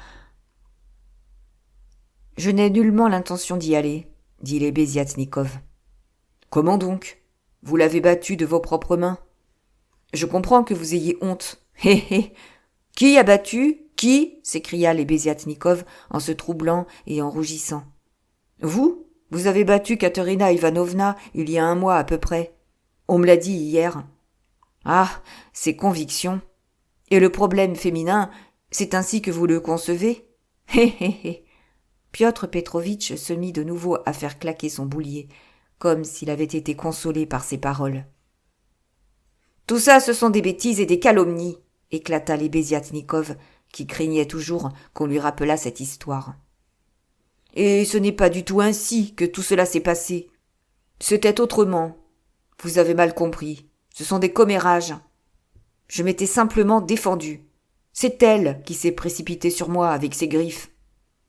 Je n'ai nullement l'intention d'y aller, dit Lebeziatnikov. Comment donc ? Vous l'avez battue de vos propres mains ? Je comprends que vous ayez honte. Hé hé ! Qui a battu ? Qui ? S'écria Lebeziatnikov en se troublant et en rougissant. Vous ? Vous avez battu Katerina Ivanovna il y a 1 mois à peu près. On me l'a dit hier. Ah, ces convictions. Et le problème féminin, c'est ainsi que vous le concevez ? Hé hé hé ! Piotr Petrovitch se mit de nouveau à faire claquer son boulier, comme s'il avait été consolé par ces paroles. « Tout ça, ce sont des bêtises et des calomnies !» éclata Lebeziatnikov, qui craignait toujours qu'on lui rappelât cette histoire. « Et ce n'est pas du tout ainsi que tout cela s'est passé. C'était autrement. Vous avez mal compris. Ce sont des commérages. Je m'étais simplement défendu. C'est elle qui s'est précipitée sur moi avec ses griffes.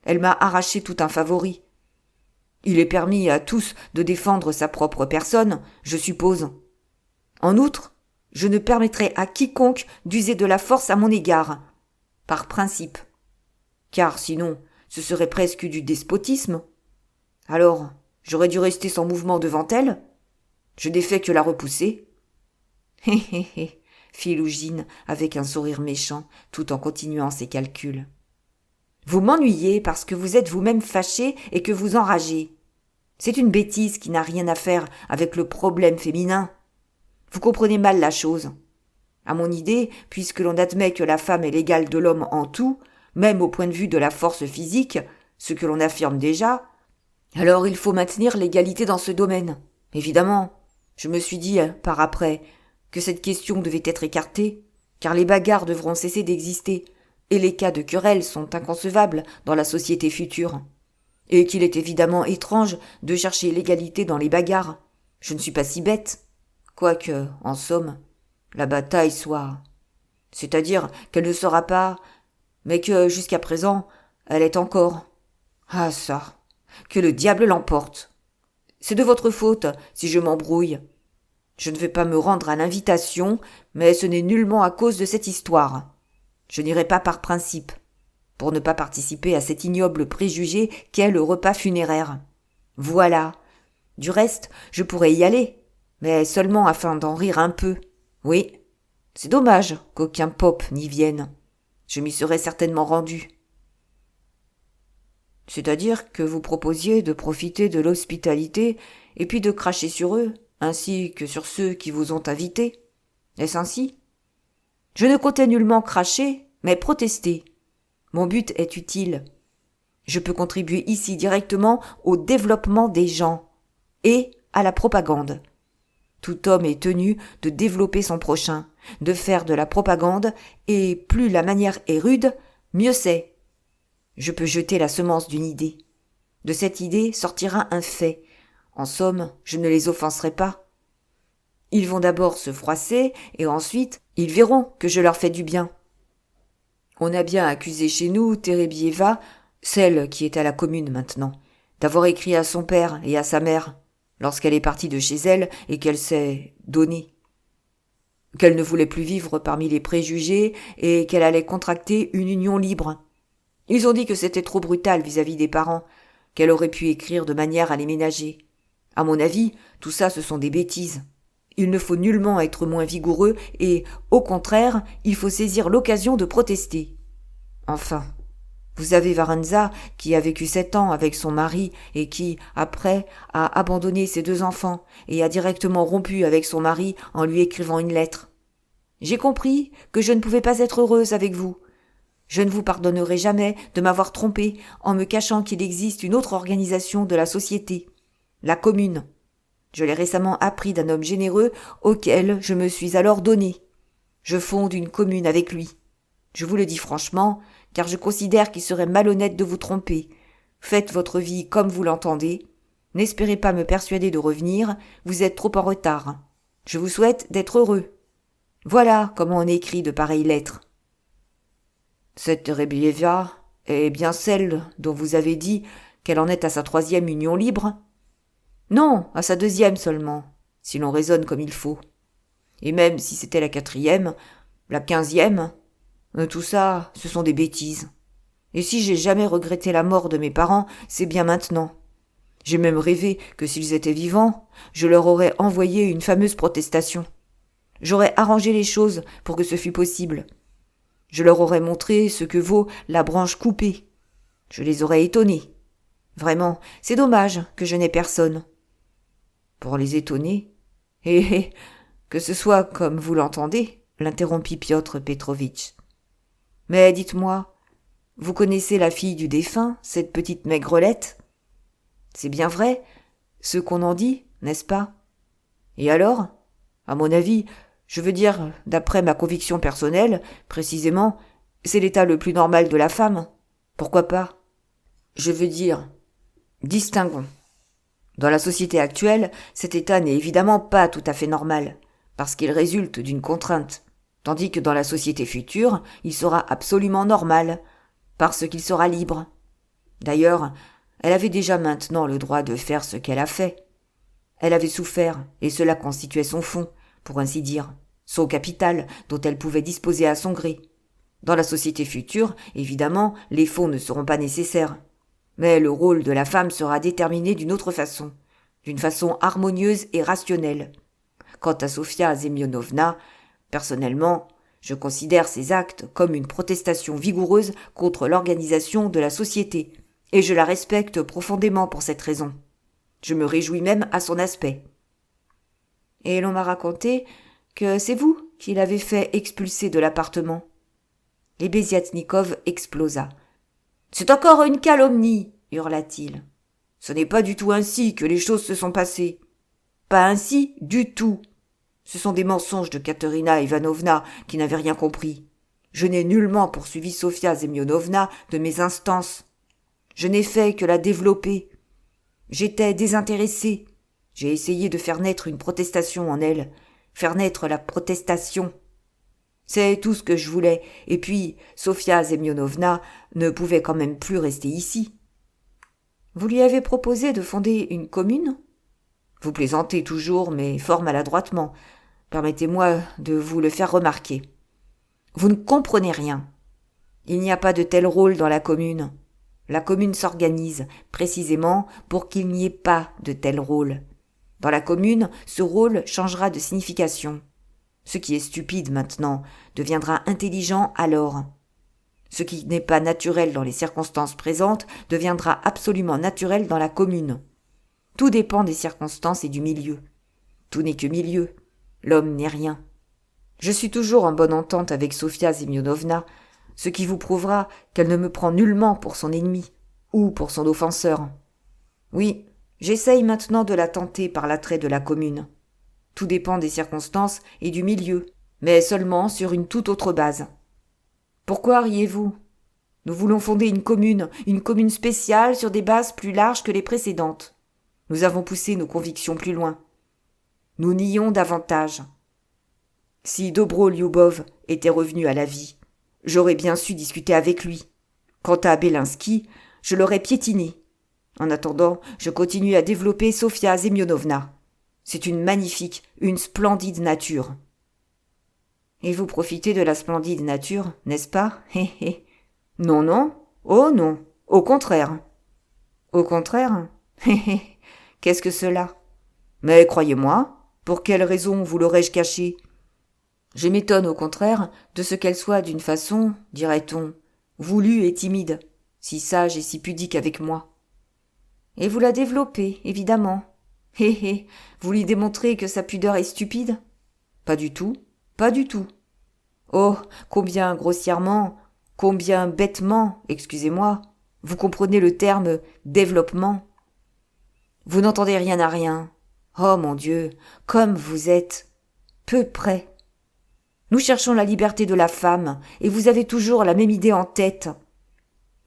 Elle m'a arraché tout un favori. Il est permis à tous de défendre sa propre personne, je suppose. En outre, je ne permettrai à quiconque d'user de la force à mon égard, par principe. Car sinon, ce serait presque du despotisme. Alors, j'aurais dû rester sans mouvement devant elle. Je n'ai fait que la repousser. Hé hé hé, fit Lougine avec un sourire méchant, tout en continuant ses calculs. Vous m'ennuyez parce que vous êtes vous-même fâché et que vous enragez. C'est une bêtise qui n'a rien à faire avec le problème féminin. Vous comprenez mal la chose. À mon idée, puisque l'on admet que la femme est l'égale de l'homme en tout, même au point de vue de la force physique, ce que l'on affirme déjà, alors il faut maintenir l'égalité dans ce domaine. Évidemment, je me suis dit, par après, que cette question devait être écartée, car les bagarres devront cesser d'exister, et les cas de querelle sont inconcevables dans la société future. Et qu'il est évidemment étrange de chercher l'égalité dans les bagarres. Je ne suis pas si bête. Quoique, en somme, la bataille soit... C'est-à-dire qu'elle ne sera pas... mais que, jusqu'à présent, elle est encore... Ah ça, que le diable l'emporte. C'est de votre faute si je m'embrouille. Je ne vais pas me rendre à l'invitation, mais ce n'est nullement à cause de cette histoire. Je n'irai pas par principe, pour ne pas participer à cet ignoble préjugé qu'est le repas funéraire. Voilà. Du reste, je pourrais y aller, mais seulement afin d'en rire un peu. Oui, c'est dommage qu'aucun pop n'y vienne. Je m'y serais certainement rendu. C'est-à-dire que vous proposiez de profiter de l'hospitalité et puis de cracher sur eux, ainsi que sur ceux qui vous ont invité. Est-ce ainsi? Je ne comptais nullement cracher, mais protester. Mon but est utile. Je peux contribuer ici directement au développement des gens et à la propagande. Tout homme est tenu de développer son prochain, de faire de la propagande, et plus la manière est rude, mieux c'est. Je peux jeter la semence d'une idée. De cette idée sortira un fait. En somme, je ne les offenserai pas. Ils vont d'abord se froisser, et ensuite, ils verront que je leur fais du bien. On a bien accusé chez nous Terebieva, celle qui est à la commune maintenant, d'avoir écrit à son père et à sa mère, lorsqu'elle est partie de chez elle et qu'elle s'est donnée. Qu'elle ne voulait plus vivre parmi les préjugés et qu'elle allait contracter une union libre. Ils ont dit que c'était trop brutal vis-à-vis des parents, qu'elle aurait pu écrire de manière à les ménager. À mon avis, tout ça ce sont des bêtises. Il ne faut nullement être moins vigoureux et, au contraire, il faut saisir l'occasion de protester. Enfin, vous avez Varenza qui a vécu 7 ans avec son mari et qui, après, a abandonné ses 2 enfants et a directement rompu avec son mari en lui écrivant une lettre. J'ai compris que je ne pouvais pas être heureuse avec vous. Je ne vous pardonnerai jamais de m'avoir trompée en me cachant qu'il existe une autre organisation de la société, la commune. Je l'ai récemment appris d'un homme généreux auquel je me suis alors donné. Je fonde une commune avec lui. Je vous le dis franchement, car je considère qu'il serait malhonnête de vous tromper. Faites votre vie comme vous l'entendez. N'espérez pas me persuader de revenir, vous êtes trop en retard. Je vous souhaite d'être heureux. Voilà comment on écrit de pareilles lettres. Cette Terebieva est bien celle dont vous avez dit qu'elle en est à sa 3e union libre? Non, à sa 2e seulement, si l'on raisonne comme il faut. Et même si c'était la 4e, la 15e, tout ça, ce sont des bêtises. Et si j'ai jamais regretté la mort de mes parents, c'est bien maintenant. J'ai même rêvé que s'ils étaient vivants, je leur aurais envoyé une fameuse protestation. J'aurais arrangé les choses pour que ce fût possible. Je leur aurais montré ce que vaut la branche coupée. Je les aurais étonnés. Vraiment, c'est dommage que je n'ai personne. Pour les étonner? Que ce soit comme vous l'entendez, l'interrompit Piotr Petrovitch. Mais dites-moi, vous connaissez la fille du défunt, cette petite maigrelette? C'est bien vrai, ce qu'on en dit, n'est-ce pas? Et alors? À mon avis, je veux dire, d'après ma conviction personnelle, précisément, c'est l'état le plus normal de la femme. Pourquoi pas? Je veux dire, distinguons. Dans la société actuelle, cet état n'est évidemment pas tout à fait normal, parce qu'il résulte d'une contrainte, tandis que dans la société future, il sera absolument normal, parce qu'il sera libre. D'ailleurs, elle avait déjà maintenant le droit de faire ce qu'elle a fait. Elle avait souffert, et cela constituait son fonds, pour ainsi dire, son capital dont elle pouvait disposer à son gré. Dans la société future, évidemment, les fonds ne seront pas nécessaires. Mais le rôle de la femme sera déterminé d'une façon harmonieuse et rationnelle. Quant à Sofia Semyonovna, personnellement, je considère ses actes comme une protestation vigoureuse contre l'organisation de la société, et je la respecte profondément pour cette raison. Je me réjouis même à son aspect. Et l'on m'a raconté que c'est vous qui l'avez fait expulser de l'appartement. » Et Béziatnikov explosa. « C'est encore une calomnie !» hurla-t-il. « Ce n'est pas du tout ainsi que les choses se sont passées. Pas ainsi du tout. Ce sont des mensonges de Katerina Ivanovna qui n'avait rien compris. Je n'ai nullement poursuivi Sofia Semyonovna de mes instances. Je n'ai fait que la développer. J'étais désintéressé. J'ai essayé de faire naître une protestation en elle, faire naître la protestation. C'est tout ce que je voulais, et puis Sofia Semyonovna ne pouvait quand même plus rester ici. » « Vous lui avez proposé de fonder une commune ? » ?»« Vous plaisantez toujours, mais fort maladroitement. Permettez-moi de vous le faire remarquer. Vous ne comprenez rien. Il n'y a pas de tel rôle dans la commune. La commune s'organise précisément pour qu'il n'y ait pas de tel rôle. Dans la commune, ce rôle changera de signification. Ce qui est stupide maintenant deviendra intelligent alors. Ce qui n'est pas naturel dans les circonstances présentes deviendra absolument naturel dans la commune. Tout dépend des circonstances et du milieu. Tout n'est que milieu. L'homme n'est rien. Je suis toujours en bonne entente avec Sofia Semyonovna, ce qui vous prouvera qu'elle ne me prend nullement pour son ennemi ou pour son offenseur. Oui, j'essaye maintenant de la tenter par l'attrait de la commune. Tout dépend des circonstances et du milieu, mais seulement sur une toute autre base. Pourquoi riez-vous ? Nous voulons fonder une commune spéciale sur des bases plus larges que les précédentes. Nous avons poussé nos convictions plus loin. Nous nions davantage. Si Dobro-Lyubov était revenu à la vie, j'aurais bien su discuter avec lui. Quant à Belinsky, je l'aurais piétiné. En attendant, je continue à développer Sofia Semyonovna. C'est une magnifique, une splendide nature. Et vous profitez de la splendide nature, n'est-ce pas ? Hé hé. Non, non. Oh non. Au contraire. Au contraire ? Hé hé. Qu'est-ce que cela ? Mais croyez-moi, pour quelle raison vous l'aurais-je caché ? Je m'étonne au contraire de ce qu'elle soit d'une façon, dirait-on, voulue et timide, si sage et si pudique avec moi. Et vous la développez, évidemment. Hé hé. Vous lui démontrez que sa pudeur est stupide ? Pas du tout. Pas du tout. Oh, combien grossièrement, combien bêtement, excusez-moi, vous comprenez le terme « développement ». Vous n'entendez rien à rien. Oh mon Dieu, comme vous êtes peu près. Nous cherchons la liberté de la femme, et vous avez toujours la même idée en tête.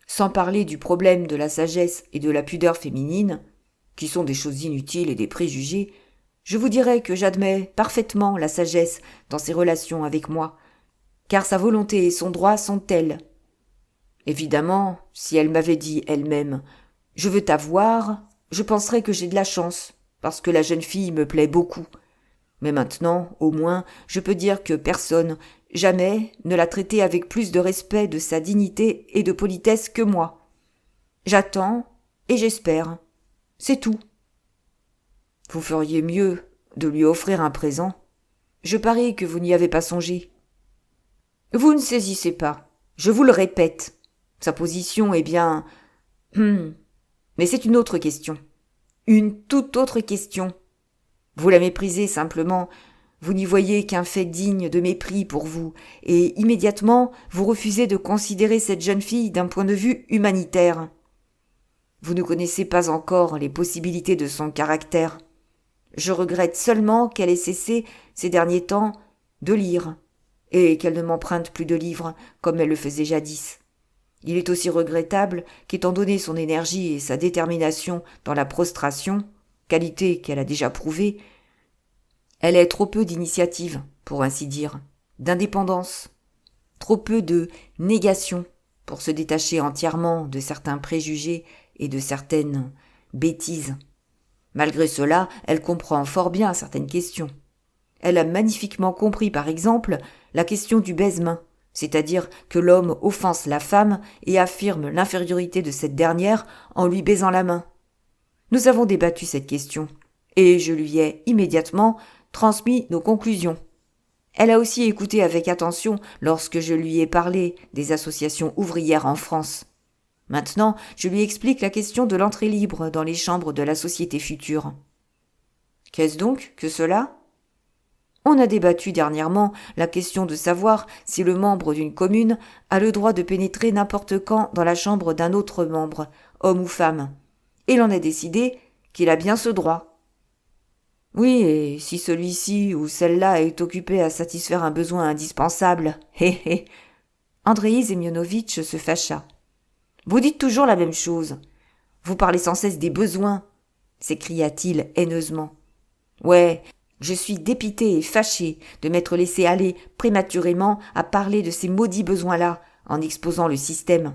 Sans parler du problème de la sagesse et de la pudeur féminine, qui sont des choses inutiles et des préjugés, je vous dirais que j'admets parfaitement la sagesse dans ses relations avec moi, car sa volonté et son droit sont tels. Évidemment, si elle m'avait dit elle-même « Je veux t'avoir », je penserais que j'ai de la chance, parce que la jeune fille me plaît beaucoup. Mais maintenant, au moins, je peux dire que personne, jamais, ne l'a traitée avec plus de respect de sa dignité et de politesse que moi. J'attends et j'espère. C'est tout. Vous feriez mieux de lui offrir un présent. Je parie que vous n'y avez pas songé. Vous ne saisissez pas. Je vous le répète. Sa position est bien... Mais c'est une autre question. Une toute autre question. Vous la méprisez simplement. Vous n'y voyez qu'un fait digne de mépris pour vous, et immédiatement vous refusez de considérer cette jeune fille d'un point de vue humanitaire. Vous ne connaissez pas encore les possibilités de son caractère. Je regrette seulement qu'elle ait cessé, ces derniers temps, de lire, et qu'elle ne m'emprunte plus de livres comme elle le faisait jadis. Il est aussi regrettable qu'étant donné son énergie et sa détermination dans la prostration, qualité qu'elle a déjà prouvée, elle ait trop peu d'initiative, pour ainsi dire, d'indépendance, trop peu de négation pour se détacher entièrement de certains préjugés et de certaines bêtises. Malgré cela, elle comprend fort bien certaines questions. Elle a magnifiquement compris, par exemple, la question du baise-main, c'est-à-dire que l'homme offense la femme et affirme l'infériorité de cette dernière en lui baisant la main. Nous avons débattu cette question, et je lui ai immédiatement transmis nos conclusions. Elle a aussi écouté avec attention lorsque je lui ai parlé des associations ouvrières en France. Maintenant, je lui explique la question de l'entrée libre dans les chambres de la société future. Qu'est-ce donc que cela ? On a débattu dernièrement la question de savoir si le membre d'une commune a le droit de pénétrer n'importe quand dans la chambre d'un autre membre, homme ou femme. Et l'on a décidé qu'il a bien ce droit. Oui, et si celui-ci ou celle-là est occupé à satisfaire un besoin indispensable, hé hé. Andreï Semyonovitch se fâcha. Vous dites toujours la même chose. Vous parlez sans cesse des besoins, s'écria-t-il haineusement. Ouais, je suis dépité et fâché de m'être laissé aller prématurément à parler de ces maudits besoins-là en exposant le système.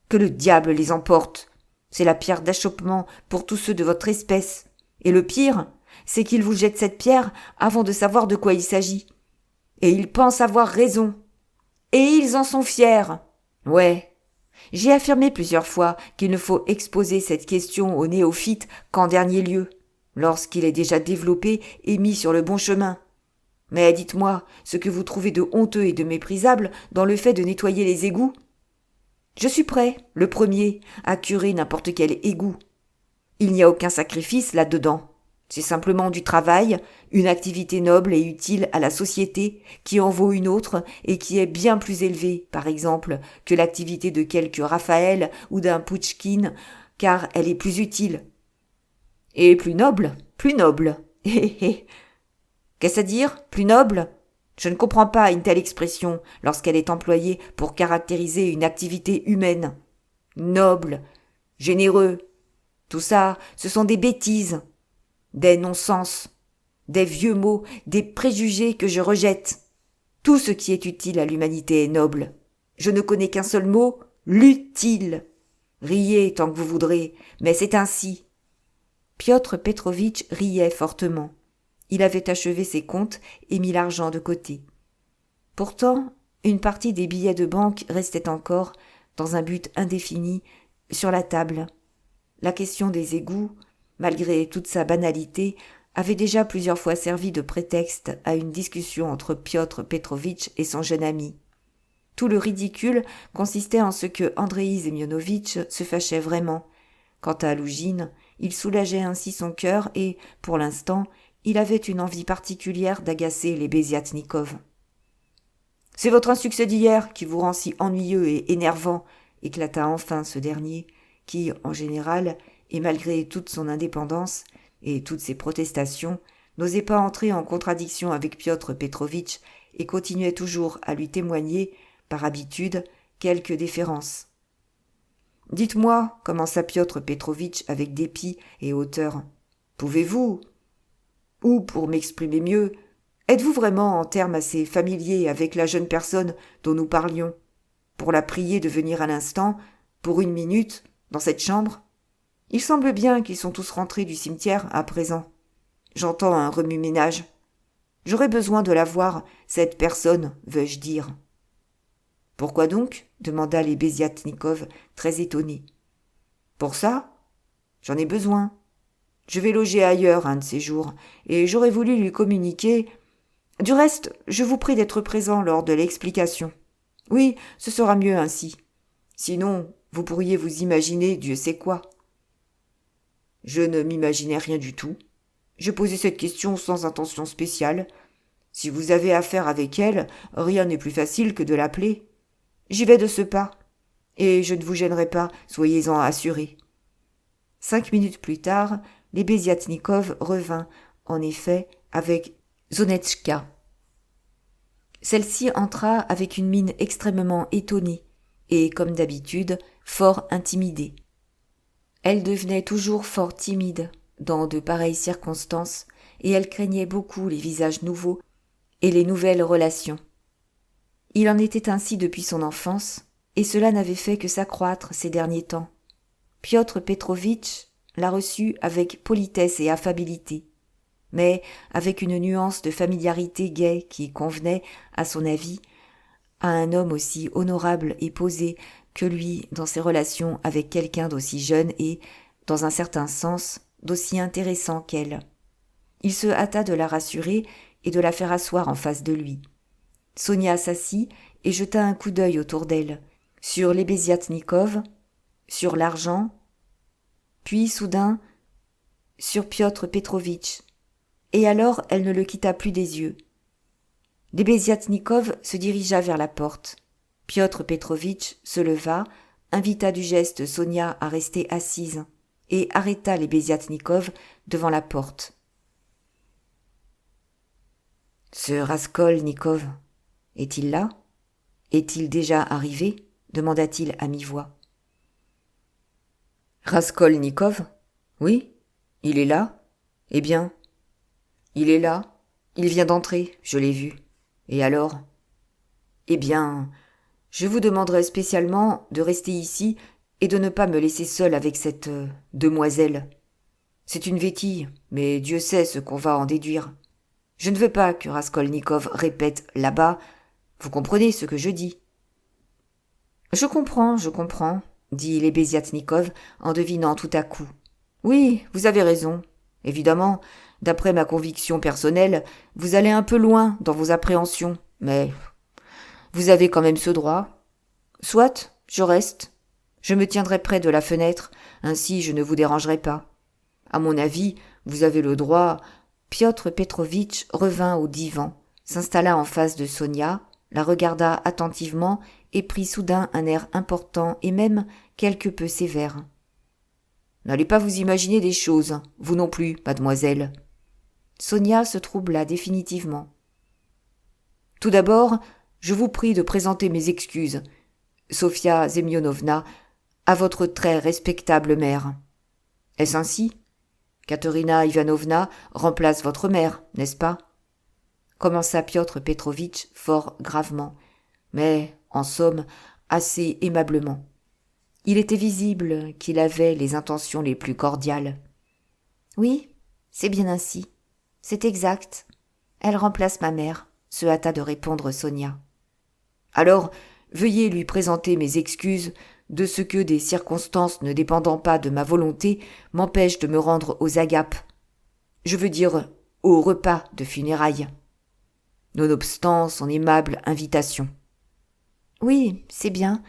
Que le diable les emporte. C'est la pierre d'achoppement pour tous ceux de votre espèce. Et le pire, c'est qu'ils vous jettent cette pierre avant de savoir de quoi il s'agit. Et ils pensent avoir raison. Et ils en sont fiers. Ouais. J'ai affirmé plusieurs fois qu'il ne faut exposer cette question aux néophytes qu'en dernier lieu, lorsqu'il est déjà développé et mis sur le bon chemin. Mais dites-moi ce que vous trouvez de honteux et de méprisable dans le fait de nettoyer les égouts. Je suis prêt, le premier, à curer n'importe quel égout. Il n'y a aucun sacrifice là-dedans. C'est simplement du travail, une activité noble et utile à la société qui en vaut une autre et qui est bien plus élevée, par exemple, que l'activité de quelque Raphaël ou d'un Pouchkine, car elle est plus utile. Et plus noble, plus noble. Qu'est-ce à dire, plus noble ? Je ne comprends pas une telle expression lorsqu'elle est employée pour caractériser une activité humaine. Noble, généreux, tout ça, ce sont des bêtises, des non-sens, des vieux mots, des préjugés que je rejette. Tout ce qui est utile à l'humanité est noble. Je ne connais qu'un seul mot, l'utile. Riez tant que vous voudrez, mais c'est ainsi. Piotr Petrovitch riait fortement. Il avait achevé ses comptes et mis l'argent de côté. Pourtant, une partie des billets de banque restait encore, dans un but indéfini, sur la table. La question des égouts, malgré toute sa banalité, avait déjà plusieurs fois servi de prétexte à une discussion entre Piotr Petrovitch et son jeune ami. Tout le ridicule consistait en ce que Andreï Semyonovitch se fâchait vraiment. Quant à Lougine, il soulageait ainsi son cœur et, pour l'instant, il avait une envie particulière d'agacer les Béziatnikov. « C'est votre insuccès d'hier qui vous rend si ennuyeux et énervant », éclata enfin ce dernier, qui, en général, et malgré toute son indépendance et toutes ses protestations, n'osait pas entrer en contradiction avec Piotr Petrovitch et continuait toujours à lui témoigner, par habitude, quelque déférence. « Dites-moi, commença Piotr Petrovitch avec dépit et hauteur, pouvez-vous, ou pour m'exprimer mieux, êtes-vous vraiment en termes assez familiers avec la jeune personne dont nous parlions, pour la prier de venir à l'instant, pour une minute, dans cette chambre ? Il semble bien qu'ils sont tous rentrés du cimetière à présent. J'entends un remue-ménage. J'aurais besoin de la voir, cette personne, veux-je dire. »« Pourquoi donc ? » demanda les Béziatnikov, très étonnés. « Pour ça ? J'en ai besoin. Je vais loger ailleurs un de ces jours, et j'aurais voulu lui communiquer. Du reste, je vous prie d'être présent lors de l'explication. Oui, ce sera mieux ainsi. Sinon, vous pourriez vous imaginer Dieu sait quoi. » Je ne m'imaginais rien du tout. Je posais cette question sans intention spéciale. Si vous avez affaire avec elle, rien n'est plus facile que de l'appeler. J'y vais de ce pas. Et je ne vous gênerai pas, soyez-en assurés. 5 minutes plus tard, les Béziatnikov revint, en effet, avec Zonetchka. Celle-ci entra avec une mine extrêmement étonnée et, comme d'habitude, fort intimidée. Elle devenait toujours fort timide dans de pareilles circonstances et elle craignait beaucoup les visages nouveaux et les nouvelles relations. Il en était ainsi depuis son enfance et cela n'avait fait que s'accroître ces derniers temps. Piotr Petrovitch la reçut avec politesse et affabilité, mais avec une nuance de familiarité gaie qui convenait, à son avis, à un homme aussi honorable et posé que lui dans ses relations avec quelqu'un d'aussi jeune et, dans un certain sens, d'aussi intéressant qu'elle. Il se hâta de la rassurer et de la faire asseoir en face de lui. Sonia s'assit et jeta un coup d'œil autour d'elle, sur les Béziatnikov, sur l'argent, puis soudain sur Piotr Petrovitch, et alors elle ne le quitta plus des yeux, Lebeziatnikov se dirigea vers la porte. Piotr Petrovitch se leva, invita du geste Sonia à rester assise et arrêta Lebeziatnikov devant la porte. « Ce Raskolnikov, est-il là ? Est-il déjà arrivé ? Demanda-t-il à mi-voix. « Raskolnikov ? Oui, il est là. Eh bien, il est là. Il vient d'entrer, je l'ai vu. Et alors ? Eh bien, je vous demanderai spécialement de rester ici et de ne pas me laisser seule avec cette demoiselle. C'est une vétille, mais Dieu sait ce qu'on va en déduire. Je ne veux pas que Raskolnikov répète là-bas. Vous comprenez ce que je dis ? » « Je comprends, dit Lebeziatnikov en devinant tout à coup. « Oui, vous avez raison. Évidemment, d'après ma conviction personnelle, vous allez un peu loin dans vos appréhensions, mais vous avez quand même ce droit. Soit, je reste. Je me tiendrai près de la fenêtre, ainsi je ne vous dérangerai pas. À mon avis, vous avez le droit. » Piotr Petrovitch revint au divan, s'installa en face de Sonia, la regarda attentivement et prit soudain un air important et même quelque peu sévère. « N'allez pas vous imaginer des choses, vous non plus, mademoiselle. » Sonia se troubla définitivement. « Tout d'abord, je vous prie de présenter mes excuses, Sofia Semyonovna, à votre très respectable mère. Est-ce ainsi ? Katerina Ivanovna remplace votre mère, n'est-ce pas ? » commença Piotr Petrovitch fort gravement, mais, en somme, assez aimablement. Il était visible qu'il avait les intentions les plus cordiales. « Oui, c'est bien ainsi. C'est exact. Elle remplace ma mère, » se hâta de répondre Sonia. « Alors, veuillez lui présenter mes excuses de ce que des circonstances ne dépendant pas de ma volonté m'empêchent de me rendre aux agapes. Je veux dire, au repas de funérailles. Nonobstant son aimable invitation. »« Oui, c'est bien,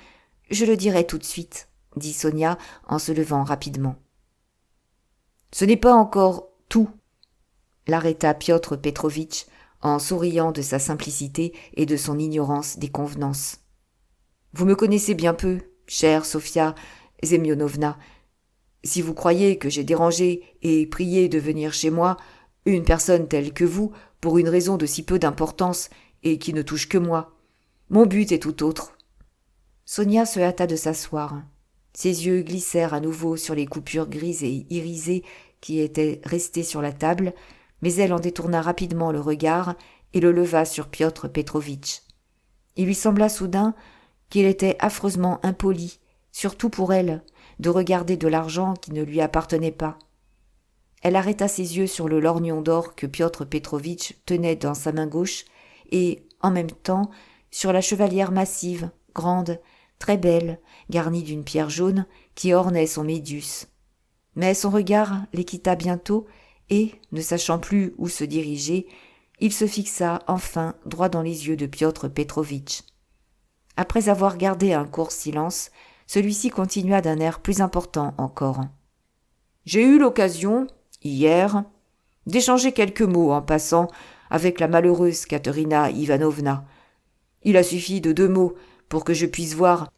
je le dirai tout de suite, » dit Sonia en se levant rapidement. « Ce n'est pas encore tout, » l'arrêta Piotr Petrovitch en souriant de sa simplicité et de son ignorance des convenances. « Vous me connaissez bien peu, chère Sofia Semyonovna. Si vous croyez que j'ai dérangé et prié de venir chez moi une personne telle que vous, pour une raison de si peu d'importance et qui ne touche que moi, mon but est tout autre. » Sonia se hâta de s'asseoir. Ses yeux glissèrent à nouveau sur les coupures grises et irisées qui étaient restées sur la table, mais elle en détourna rapidement le regard et le leva sur Piotr Petrovitch. Il lui sembla soudain qu'il était affreusement impoli, surtout pour elle, de regarder de l'argent qui ne lui appartenait pas. Elle arrêta ses yeux sur le lorgnon d'or que Piotr Petrovitch tenait dans sa main gauche et, en même temps, sur la chevalière massive, grande, très belle, garnie d'une pierre jaune qui ornait son médius. Mais son regard les quitta bientôt et, ne sachant plus où se diriger, il se fixa enfin droit dans les yeux de Piotr Petrovitch. Après avoir gardé un court silence, celui-ci continua d'un air plus important encore. « J'ai eu l'occasion, hier, d'échanger quelques mots en passant avec la malheureuse Katerina Ivanovna. Il a suffi de 2 mots pour que je puisse voir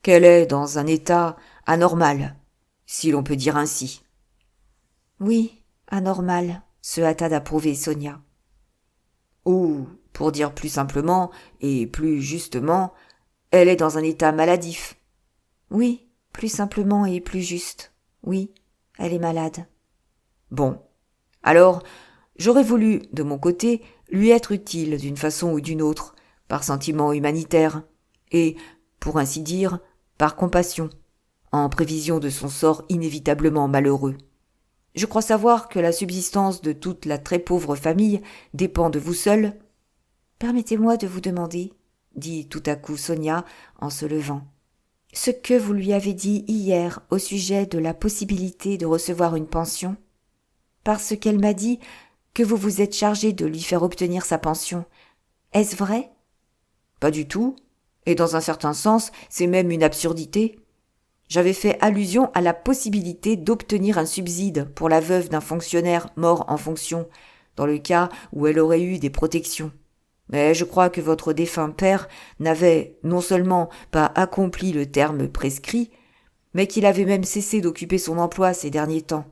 qu'elle est dans un état anormal, si l'on peut dire ainsi. »« Oui, anormal, » se hâta d'approuver Sonia. « Ou, pour dire plus simplement et plus justement, elle est dans un état maladif. »« Oui, plus simplement et plus juste. Oui, elle est malade. » « Bon, alors, j'aurais voulu, de mon côté, lui être utile d'une façon ou d'une autre, par sentiment humanitaire, et, pour ainsi dire, par compassion, en prévision de son sort inévitablement malheureux. Je crois savoir que la subsistance de toute la très pauvre famille dépend de vous seul. »« Permettez-moi de vous demander, » dit tout à coup Sonia en se levant, « ce que vous lui avez dit hier au sujet de la possibilité de recevoir une pension, parce qu'elle m'a dit que vous vous êtes chargé de lui faire obtenir sa pension. Est-ce vrai ? » ?»« Pas du tout, et dans un certain sens, c'est même une absurdité. J'avais fait allusion à la possibilité d'obtenir un subside pour la veuve d'un fonctionnaire mort en fonction, dans le cas où elle aurait eu des protections. Mais je crois que votre défunt père n'avait non seulement pas accompli le terme prescrit, mais qu'il avait même cessé d'occuper son emploi ces derniers temps.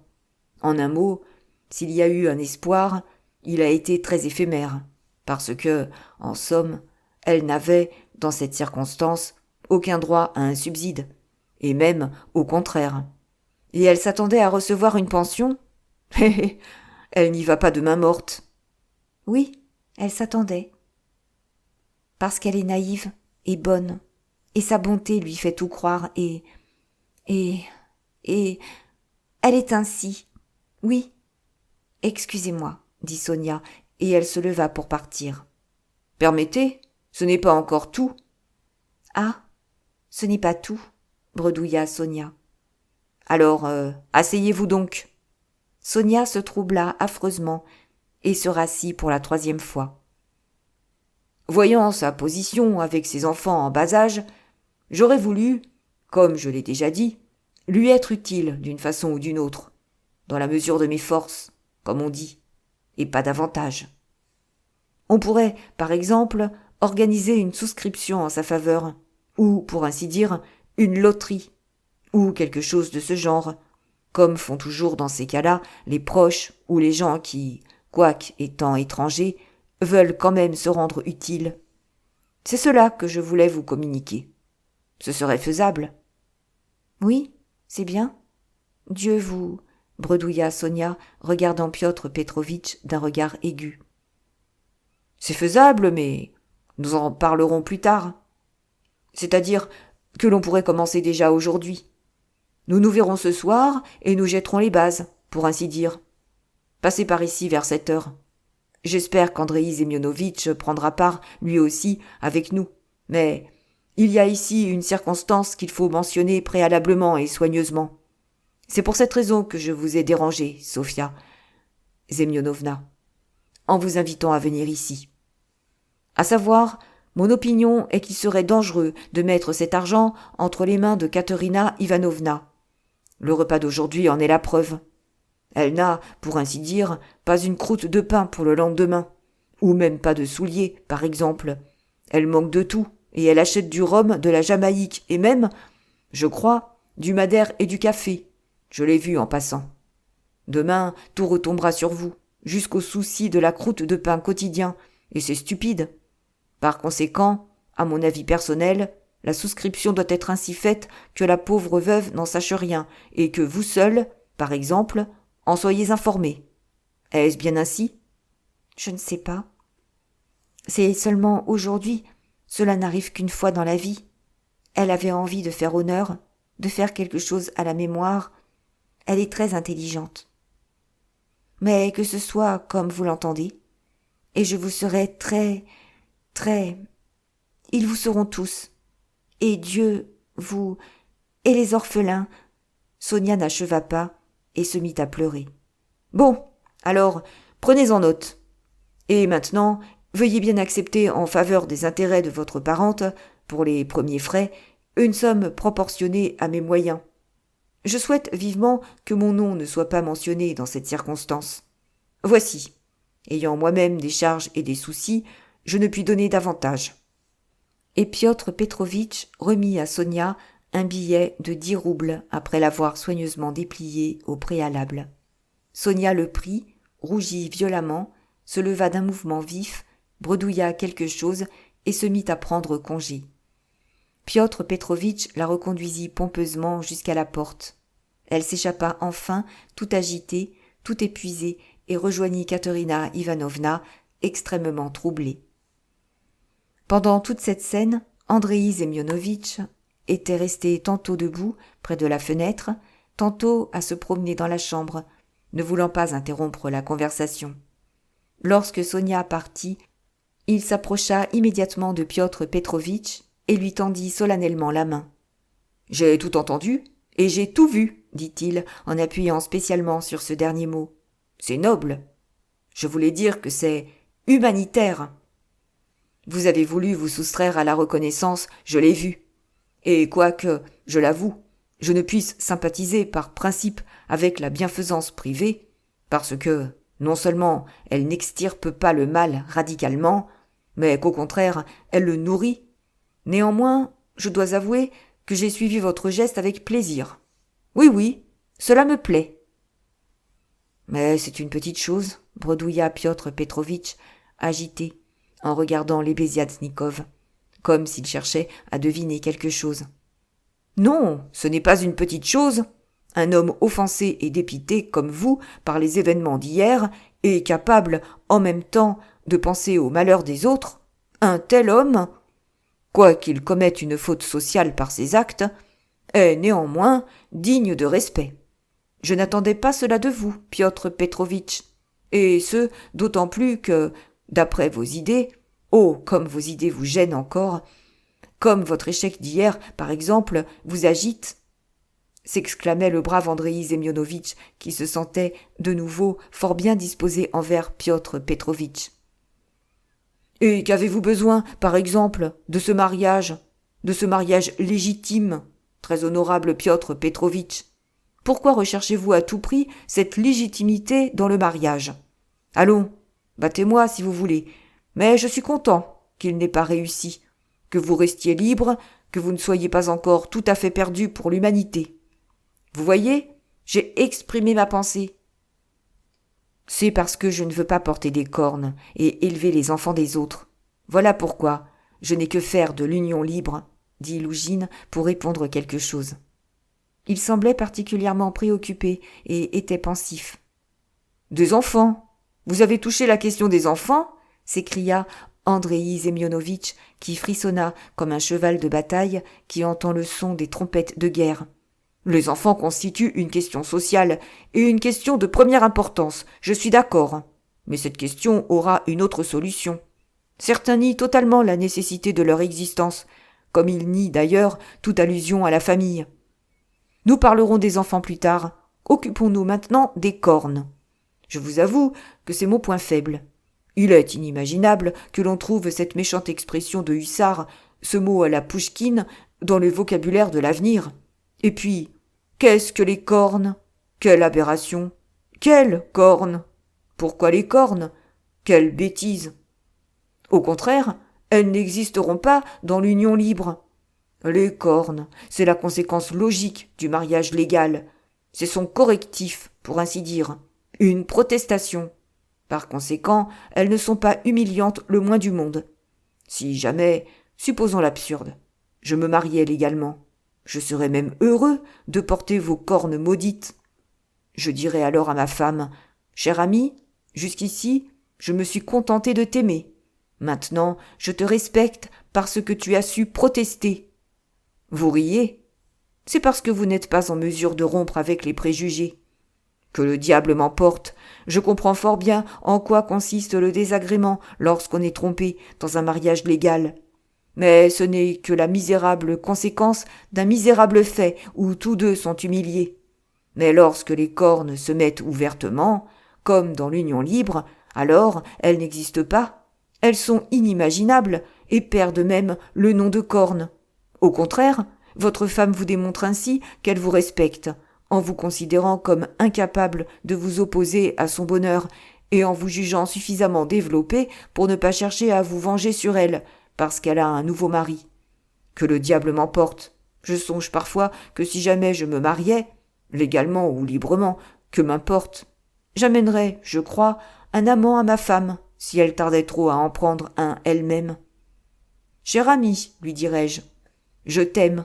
En un mot, s'il y a eu un espoir, il a été très éphémère, parce que, en somme, elle n'avait, dans cette circonstance, aucun droit à un subside, et même au contraire. Et elle s'attendait à recevoir une pension? Elle n'y va pas de main morte. Oui, elle s'attendait. Parce qu'elle est naïve et bonne, et sa bonté lui fait tout croire, et elle est ainsi. Oui. Excusez-moi, dit Sonia, et elle se leva pour partir. Permettez, ce n'est pas encore tout. Ah, ce n'est pas tout, bredouilla Sonia. Alors, asseyez-vous donc. Sonia se troubla affreusement et se rassit pour la 3e fois. Voyant sa position avec ses enfants en bas âge, j'aurais voulu, comme je l'ai déjà dit, lui être utile d'une façon ou d'une autre, dans la mesure de mes forces, comme on dit, et pas davantage. On pourrait, par exemple, organiser une souscription en sa faveur, ou, pour ainsi dire, une loterie, ou quelque chose de ce genre, comme font toujours dans ces cas-là les proches ou les gens qui, quoique étant étrangers, veulent quand même se rendre utiles. C'est cela que je voulais vous communiquer. Ce serait faisable. Oui, c'est bien. Dieu vous... bredouilla Sonia, regardant Piotr Petrovitch d'un regard aigu. C'est faisable, mais nous en parlerons plus tard. C'est-à-dire que l'on pourrait commencer déjà aujourd'hui. Nous nous verrons ce soir et nous jetterons les bases, pour ainsi dire. Passez par ici vers 7 heures. J'espère qu'Andreï Semyonovitch prendra part, lui aussi, avec nous. Mais il y a ici une circonstance qu'il faut mentionner préalablement et soigneusement. C'est pour cette raison que je vous ai dérangé, Sofia Semyonovna, en vous invitant à venir ici. À savoir, mon opinion est qu'il serait dangereux de mettre cet argent entre les mains de Katerina Ivanovna. Le repas d'aujourd'hui en est la preuve. Elle n'a, pour ainsi dire, pas une croûte de pain pour le lendemain, ou même pas de souliers, par exemple. Elle manque de tout, et elle achète du rhum, de la Jamaïque, et même, je crois, du madère et du café. Je l'ai vu en passant. Demain, tout retombera sur vous, jusqu'au souci de la croûte de pain quotidien, et c'est stupide. Par conséquent, à mon avis personnel, la souscription doit être ainsi faite que la pauvre veuve n'en sache rien, et que vous seul, par exemple, en soyez informé. Est-ce bien ainsi? Je ne sais pas. C'est seulement aujourd'hui. Cela n'arrive qu'une fois dans la vie. Elle avait envie de faire honneur, de faire quelque chose à la mémoire. Elle est très intelligente. Mais que ce soit comme vous l'entendez, et je vous serai très... Ils vous seront tous. Et Dieu, vous, et les orphelins. Sonia n'acheva pas et se mit à pleurer. Bon, alors, prenez-en note. Et maintenant, veuillez bien accepter en faveur des intérêts de votre parente, pour les premiers frais, une somme proportionnée à mes moyens. Je souhaite vivement que mon nom ne soit pas mentionné dans cette circonstance. Voici. Ayant moi-même des charges et des soucis, je ne puis donner davantage. Et Piotr Petrovitch remit à Sonia un billet de 10 roubles après l'avoir soigneusement déplié au préalable. Sonia le prit, rougit violemment, se leva d'un mouvement vif, bredouilla quelque chose et se mit à prendre congé. Piotr Petrovitch la reconduisit pompeusement jusqu'à la porte. Elle s'échappa enfin, tout agitée, tout épuisée, et rejoignit Katerina Ivanovna, extrêmement troublée. Pendant toute cette scène, Andreï Semyonovitch était resté tantôt debout près de la fenêtre, tantôt à se promener dans la chambre, ne voulant pas interrompre la conversation. Lorsque Sonia partit, il s'approcha immédiatement de Piotr Petrovitch et lui tendit solennellement la main. « J'ai tout entendu et j'ai tout vu, dit-il en appuyant spécialement sur ce dernier mot. C'est noble. Je voulais dire que c'est humanitaire. Vous avez voulu vous soustraire à la reconnaissance, je l'ai vu. Et quoique, je l'avoue, je ne puisse sympathiser par principe avec la bienfaisance privée, parce que, non seulement elle n'extirpe pas le mal radicalement, mais qu'au contraire, elle le nourrit. Néanmoins, je dois avouer que j'ai suivi votre geste avec plaisir. Oui, oui, cela me plaît. Mais c'est une petite chose, bredouilla Piotr Petrovitch, agité, en regardant Lebeziatnikov, comme s'il cherchait à deviner quelque chose. Non, ce n'est pas une petite chose. Un homme offensé et dépité comme vous par les événements d'hier et capable, en même temps, de penser au malheur des autres, un tel homme, quoiqu'il commette une faute sociale par ses actes, est néanmoins digne de respect. Je n'attendais pas cela de vous, Piotr Petrovitch, et ce, d'autant plus que, d'après vos idées, oh, comme vos idées vous gênent encore, comme votre échec d'hier, par exemple, vous agite, s'exclamait le brave Andreï Semyonovitch, qui se sentait, de nouveau, fort bien disposé envers Piotr Petrovitch. Et qu'avez-vous besoin, par exemple, de ce mariage légitime, très honorable Piotr Petrovitch? Pourquoi recherchez-vous à tout prix cette légitimité dans le mariage? Allons, battez-moi si vous voulez, mais je suis content qu'il n'ait pas réussi, que vous restiez libre, que vous ne soyez pas encore tout à fait perdu pour l'humanité. Vous voyez, j'ai exprimé ma pensée. C'est parce que je ne veux pas porter des cornes et élever les enfants des autres. Voilà pourquoi je n'ai que faire de l'union libre, dit Lougine pour répondre quelque chose. Il semblait particulièrement préoccupé et était pensif. Des enfants? Vous avez touché la question des enfants? S'écria Andreï Semyonovitch, qui frissonna comme un cheval de bataille qui entend le son des trompettes de guerre. Les enfants constituent une question sociale et une question de première importance, je suis d'accord. Mais cette question aura une autre solution. Certains nient totalement la nécessité de leur existence, comme ils nient d'ailleurs toute allusion à la famille. Nous parlerons des enfants plus tard. Occupons-nous maintenant des cornes. Je vous avoue que c'est mon point faible. Il est inimaginable que l'on trouve cette méchante expression de hussard, ce mot à la Pouchkine, dans le vocabulaire de l'avenir. Et puis, qu'est-ce que les cornes? Quelle aberration! Quelles cornes? Pourquoi les cornes? Quelle bêtise! Au contraire, elles n'existeront pas dans l'union libre. Les cornes, c'est la conséquence logique du mariage légal. C'est son correctif, pour ainsi dire, une protestation. Par conséquent, elles ne sont pas humiliantes le moins du monde. Si jamais, supposons l'absurde, je me mariais légalement, je serais même heureux de porter vos cornes maudites. Je dirais alors à ma femme, « Chère amie, jusqu'ici, je me suis contenté de t'aimer. Maintenant, je te respecte parce que tu as su protester. » Vous riez? C'est parce que vous n'êtes pas en mesure de rompre avec les préjugés. Que le diable m'emporte, je comprends fort bien en quoi consiste le désagrément lorsqu'on est trompé dans un mariage légal. Mais ce n'est que la misérable conséquence d'un misérable fait où tous deux sont humiliés. Mais lorsque les cornes se mettent ouvertement, comme dans l'union libre, alors elles n'existent pas. Elles sont inimaginables et perdent même le nom de cornes. Au contraire, votre femme vous démontre ainsi qu'elle vous respecte, en vous considérant comme incapable de vous opposer à son bonheur et en vous jugeant suffisamment développé pour ne pas chercher à vous venger sur elle, parce qu'elle a un nouveau mari. Que le diable m'emporte. Je songe parfois que si jamais je me mariais, légalement ou librement, que m'importe, j'amènerais, je crois, un amant à ma femme, si elle tardait trop à en prendre un elle-même. Cher ami, lui dirais-je, je t'aime,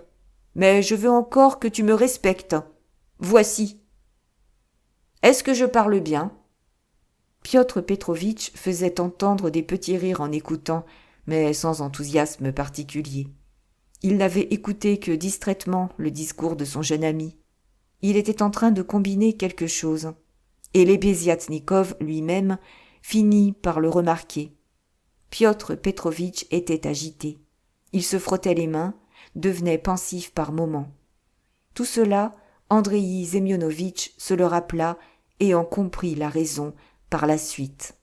mais je veux encore que tu me respectes. Voici. Est-ce que je parle bien? Piotr Petrovitch faisait entendre des petits rires en écoutant, mais sans enthousiasme particulier. Il n'avait écouté que distraitement le discours de son jeune ami. Il était en train de combiner quelque chose, et Lebeziatnikov lui-même finit par le remarquer. Piotr Petrovitch était agité. Il se frottait les mains, devenait pensif par moments. Tout cela, Andreï Semyonovitch se le rappela et en comprit la raison par la suite.